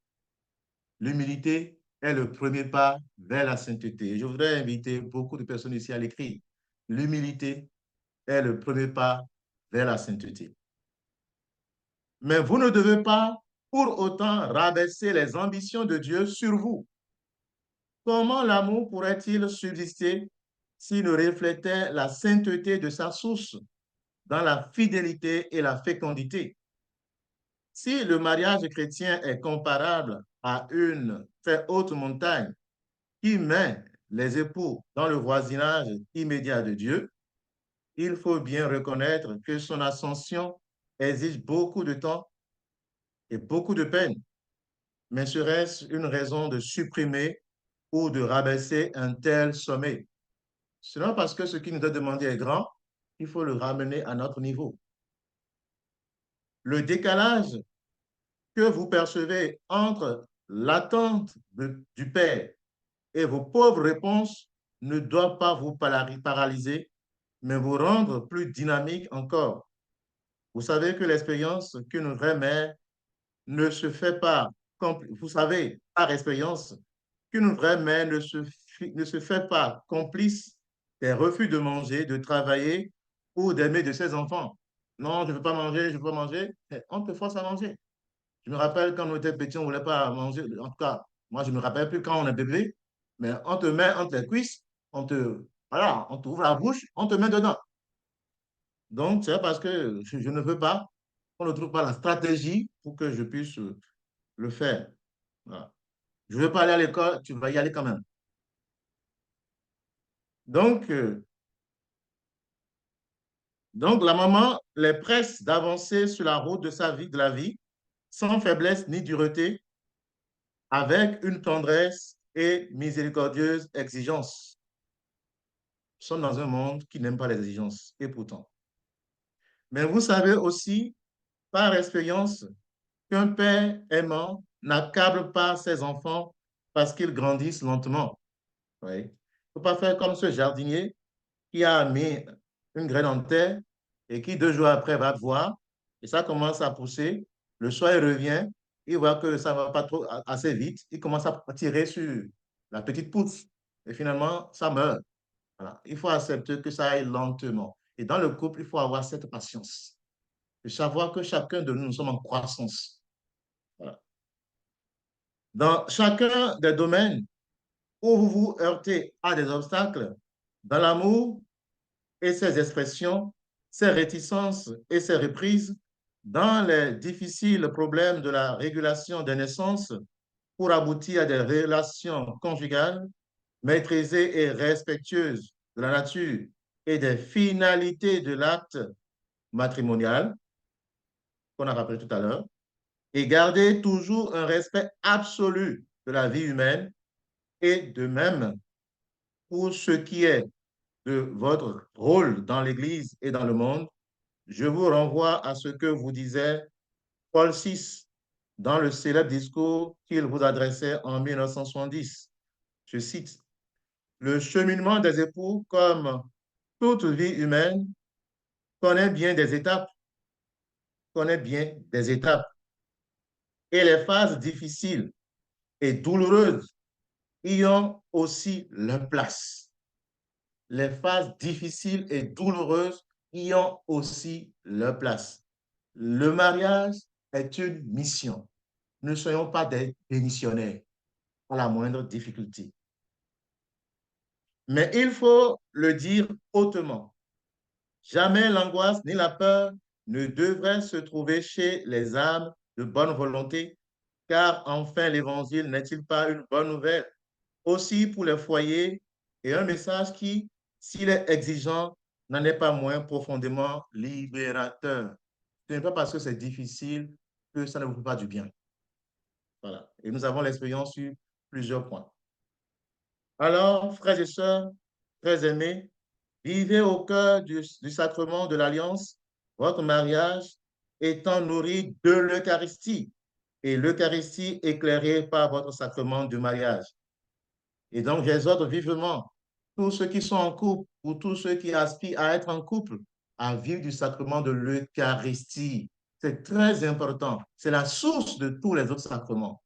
L'humilité est le premier pas vers la sainteté. Et je voudrais inviter beaucoup de personnes ici à l'écrire. L'humilité est le premier pas vers la sainteté. Mais vous ne devez pas pour autant rabaisser les ambitions de Dieu sur vous. Comment l'amour pourrait-il subsister s'il ne reflétait la sainteté de sa source dans la fidélité et la fécondité? Si le mariage chrétien est comparable à une très haute montagne qui met les époux dans le voisinage immédiat de Dieu, il faut bien reconnaître que son ascension exige beaucoup de temps et beaucoup de peine. Mais serait-ce une raison de supprimer ou de rabaisser un tel sommet? Ce n'est pas parce que ce qui nous est demandé est grand qu'il faut le ramener à notre niveau. Le décalage que vous percevez entre l'attente du Père et vos pauvres réponses ne doit pas vous paralyser, mais vous rendre plus dynamique encore. Vous savez que l'expérience qu'une vraie mère ne se fait pas, vous savez par expérience qu'une vraie mère ne se fait pas complice des refus de manger, de travailler ou d'aimer de ses enfants. Non, je ne veux pas manger, je ne veux pas manger. On te force à manger. Je me rappelle quand on était petit, on ne voulait pas manger. En tout cas, moi, je ne me rappelle plus quand on est bébé, mais on te met entre les cuisses, voilà, on t'ouvre la bouche, on te met dedans. Donc, c'est parce que je ne veux pas, on ne trouve pas la stratégie pour que je puisse le faire. Voilà. Je ne veux pas aller à l'école, tu vas y aller quand même. Donc, la maman les presse d'avancer sur la route de sa vie, de la vie, sans faiblesse ni dureté, avec une tendresse et miséricordieuse exigence. Nous sommes dans un monde qui n'aime pas les exigences, et pourtant. Mais vous savez aussi, par expérience, qu'un père aimant n'accable pas ses enfants parce qu'ils grandissent lentement. Oui. Il ne faut pas faire comme ce jardinier qui a mis une graine en terre et qui 2 jours après va voir et ça commence à pousser. Le soir, il revient, il voit que ça ne va pas trop assez vite. Il commence à tirer sur la petite pousse et finalement, ça meurt. Voilà. Il faut accepter que ça aille lentement. Et dans le couple, il faut avoir cette patience de savoir que chacun de nous, nous sommes en croissance. Voilà. Dans chacun des domaines où vous vous heurtez à des obstacles, dans l'amour et ses expressions, ses réticences et ses reprises, dans les difficiles problèmes de la régulation des naissances pour aboutir à des relations conjugales maîtrisées et respectueuses de la nature et des finalités de l'acte matrimonial, qu'on a rappelé tout à l'heure, et garder toujours un respect absolu de la vie humaine et de même pour ce qui est de votre rôle dans l'Église et dans le monde, je vous renvoie à ce que vous disait Paul VI dans le célèbre discours qu'il vous adressait en 1970. Je cite, « Le cheminement des époux, comme toute vie humaine, connaît bien des étapes, et les phases difficiles et douloureuses y ont aussi leur place. Les phases difficiles et douloureuses y ont aussi leur place. Le mariage est une mission. Ne soyons pas des démissionnaires à la moindre difficulté. Mais il faut le dire hautement. Jamais l'angoisse ni la peur ne devraient se trouver chez les âmes de bonne volonté, car enfin l'Évangile n'est-il pas une bonne nouvelle aussi pour les foyers et un message qui, s'il est exigeant, n'en est pas moins profondément libérateur. Ce n'est pas parce que c'est difficile que ça ne vous fait pas du bien. Voilà. Et nous avons l'expérience sur plusieurs points. Alors, frères et sœurs, très aimés, vivez au cœur du sacrement de l'Alliance, votre mariage étant nourri de l'Eucharistie et l'Eucharistie éclairée par votre sacrement du mariage. Et donc, j'exhorte vivement tous ceux qui sont en couple ou tous ceux qui aspirent à être en couple à vivre du sacrement de l'Eucharistie. C'est très important. C'est la source de tous les autres sacrements.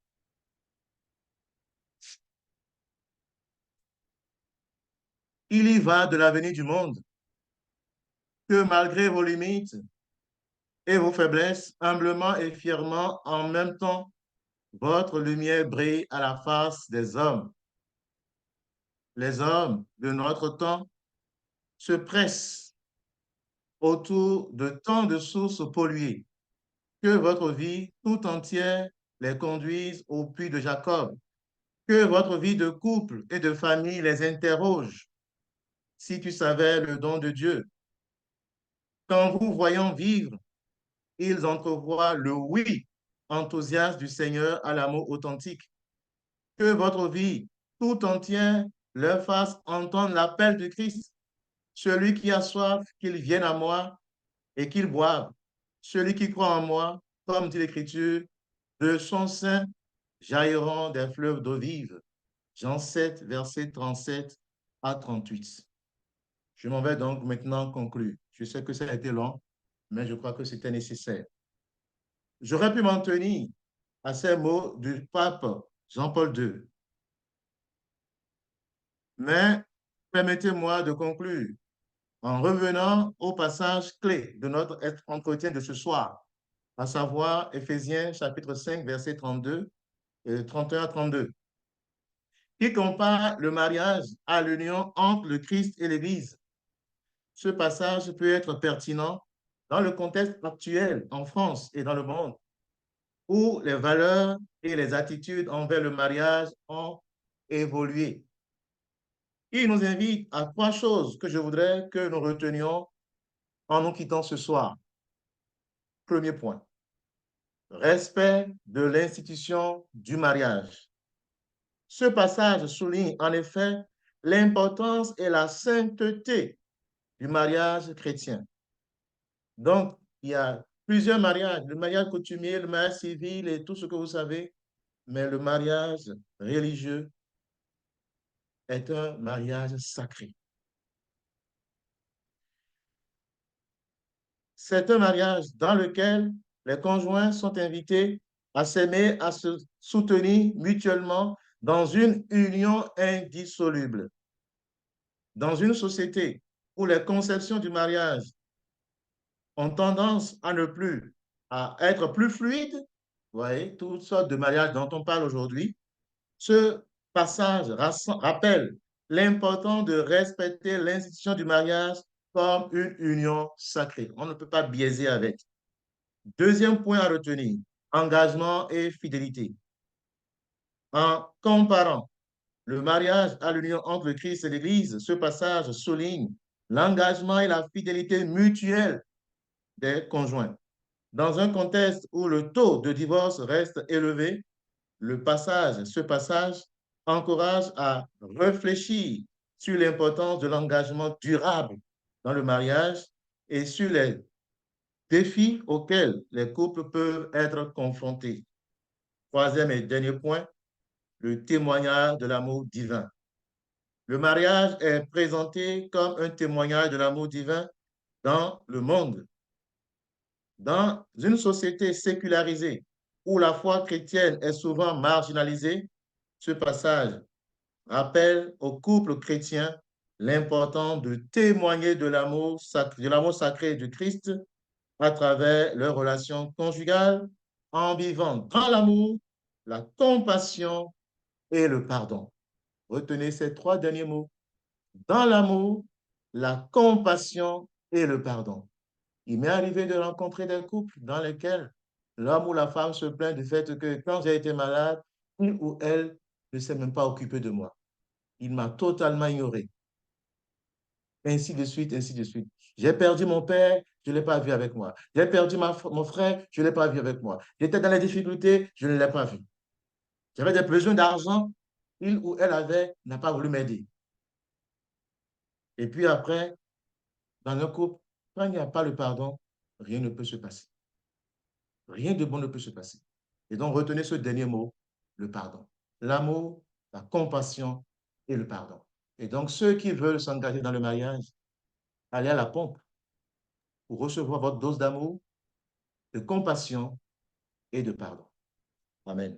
Il y va de l'avenir du monde, que malgré vos limites et vos faiblesses, humblement et fièrement en même temps, votre lumière brille à la face des hommes. Les hommes de notre temps se pressent autour de tant de sources polluées que votre vie tout entière les conduise au puits de Jacob, que votre vie de couple et de famille les interroge. Si tu savais le don de Dieu, qu'en vous voyant vivre, ils entrevoient le oui enthousiaste du Seigneur à l'amour authentique, que votre vie tout entière leur fasse entendre l'appel de Christ. Celui qui a soif, qu'il vienne à moi et qu'il boive. Celui qui croit en moi, comme dit l'Écriture, de son sein jailliront des fleuves d'eau vive. Jean 7, versets 37 à 38. Je m'en vais donc maintenant conclure. Je sais que ça a été long, mais je crois que c'était nécessaire. J'aurais pu m'en tenir à ces mots du pape Jean-Paul II. Mais permettez-moi de conclure en revenant au passage clé de notre entretien de ce soir, à savoir Éphésiens chapitre 5, versets 32 et 31 à 32, qui compare le mariage à l'union entre le Christ et l'Église. Ce passage peut être pertinent dans le contexte actuel en France et dans le monde, où les valeurs et les attitudes envers le mariage ont évolué. Il nous invite à trois choses que je voudrais que nous retenions en nous quittant ce soir. Premier point, respect de l'institution du mariage. Ce passage souligne en effet l'importance et la sainteté du mariage chrétien. Donc, il y a plusieurs mariages, le mariage coutumier, le mariage civil et tout ce que vous savez, mais le mariage religieux est un mariage sacré. C'est un mariage dans lequel les conjoints sont invités à s'aimer, à se soutenir mutuellement dans une union indissoluble. Dans une société où les conceptions du mariage ont tendance à ne plus, à être plus fluides, vous voyez, toutes sortes de mariages dont on parle aujourd'hui, ce passage rappelle l'importance de respecter l'institution du mariage comme une union sacrée. On ne peut pas biaiser avec. Deuxième point à retenir, engagement et fidélité. En comparant le mariage à l'union entre le Christ et l'Église, ce passage souligne l'engagement et la fidélité mutuelle des conjoints. Dans un contexte où le taux de divorce reste élevé, ce passage encourage à réfléchir sur l'importance de l'engagement durable dans le mariage et sur les défis auxquels les couples peuvent être confrontés. Troisième et dernier point, le témoignage de l'amour divin. Le mariage est présenté comme un témoignage de l'amour divin dans le monde. Dans une société sécularisée où la foi chrétienne est souvent marginalisée, ce passage rappelle aux couples chrétiens l'importance de témoigner de l'amour sacré du Christ à travers leurs relations conjugales en vivant dans l'amour, la compassion et le pardon. Retenez ces trois derniers mots. Dans l'amour, la compassion et le pardon. Il m'est arrivé de rencontrer des couples dans lesquels l'homme ou la femme se plaint du fait que quand j'ai été malade, il ou elle ne s'est même pas occupé de moi. Il m'a totalement ignoré. Ainsi de suite, ainsi de suite. J'ai perdu mon père, je ne l'ai pas vu avec moi. J'ai perdu mon frère, je ne l'ai pas vu avec moi. J'étais dans les difficultés, je ne l'ai pas vu. J'avais des besoins d'argent, il ou elle n'a pas voulu m'aider. Et puis après, dans un couple, quand il n'y a pas le pardon, rien ne peut se passer. Rien de bon ne peut se passer. Et donc, retenez ce dernier mot, le pardon. L'amour, la compassion et le pardon. Et donc, ceux qui veulent s'engager dans le mariage, allez à la pompe pour recevoir votre dose d'amour, de compassion et de pardon. Amen.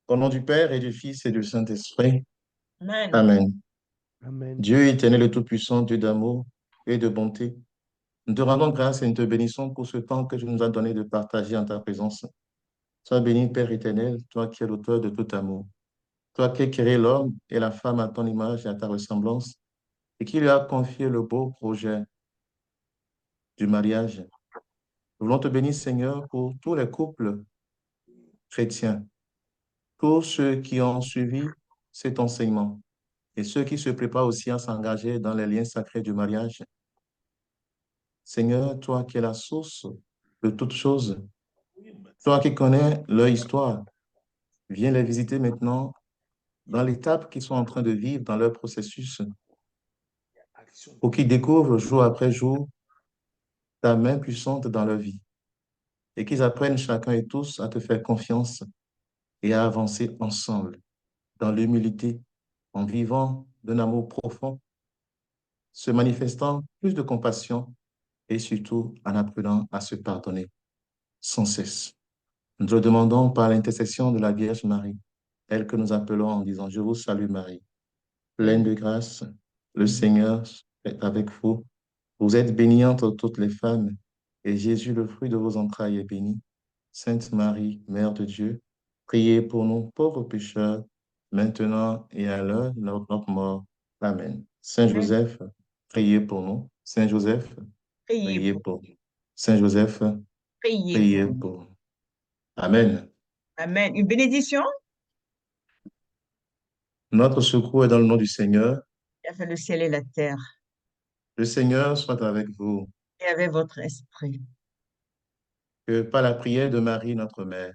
Au nom du Père et du Fils et du Saint-Esprit. Amen. Amen. Amen. Dieu éternel et tout-puissant, Dieu d'amour et de bonté, Nous te rendons grâce et nous te bénissons pour ce temps que tu nous as donné de partager en ta présence. Sois béni, Père éternel, toi qui es l'auteur de tout amour. Toi qui as créé l'homme et la femme à ton image et à ta ressemblance, et qui lui a confié le beau projet du mariage. Nous voulons te bénir, Seigneur, pour tous les couples chrétiens, tous ceux qui ont suivi cet enseignement et ceux qui se préparent aussi à s'engager dans les liens sacrés du mariage. Seigneur, toi qui es la source de toutes choses, toi qui connais leur histoire, viens les visiter maintenant dans l'étape qu'ils sont en train de vivre dans leur processus, pour qu'ils découvrent jour après jour ta main puissante dans leur vie et qu'ils apprennent chacun et tous à te faire confiance et à avancer ensemble dans l'humilité, en vivant d'un amour profond, se manifestant plus de compassion et surtout en apprenant à se pardonner sans cesse. Nous te le demandons par l'intercession de la Vierge Marie, elle que nous appelons en disant, je vous salue Marie, pleine de grâce, le Seigneur est avec vous. Vous êtes bénie entre toutes les femmes, et Jésus, le fruit de vos entrailles, est béni. Sainte Marie, Mère de Dieu, priez pour nous pauvres pécheurs, maintenant et à l'heure de notre mort. Amen. Saint Amen. Joseph, priez pour nous. Saint Joseph, Priez priez pour, pour nous. Saint Joseph, priez priez pour nous. pour nous. Amen. Amen. Une bénédiction Notre secours est dans le nom du Seigneur. qui a fait le ciel et la terre, Le Seigneur soit avec vous. et avec votre esprit. Que par la prière de Marie, notre Mère,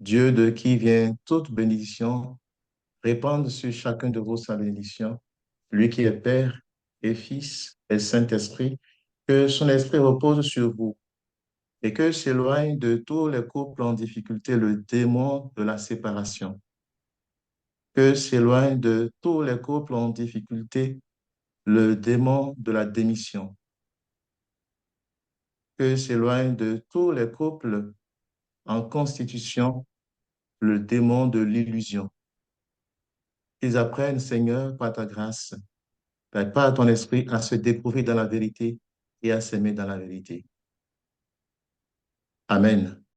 Dieu de qui vient toute bénédiction, répande sur chacun de vous sa bénédiction, lui qui est Père et Fils et Saint-Esprit, que son esprit repose sur vous et que s'éloigne de tous les couples en difficulté le démon de la séparation. Que s'éloigne de tous les couples en difficulté le démon de la démission. Que s'éloigne de tous les couples en constitution le démon de l'illusion. Qu'ils apprennent, Seigneur, par ta grâce, par ton esprit, à se découvrir dans la vérité et à s'aimer dans la vérité. Amen.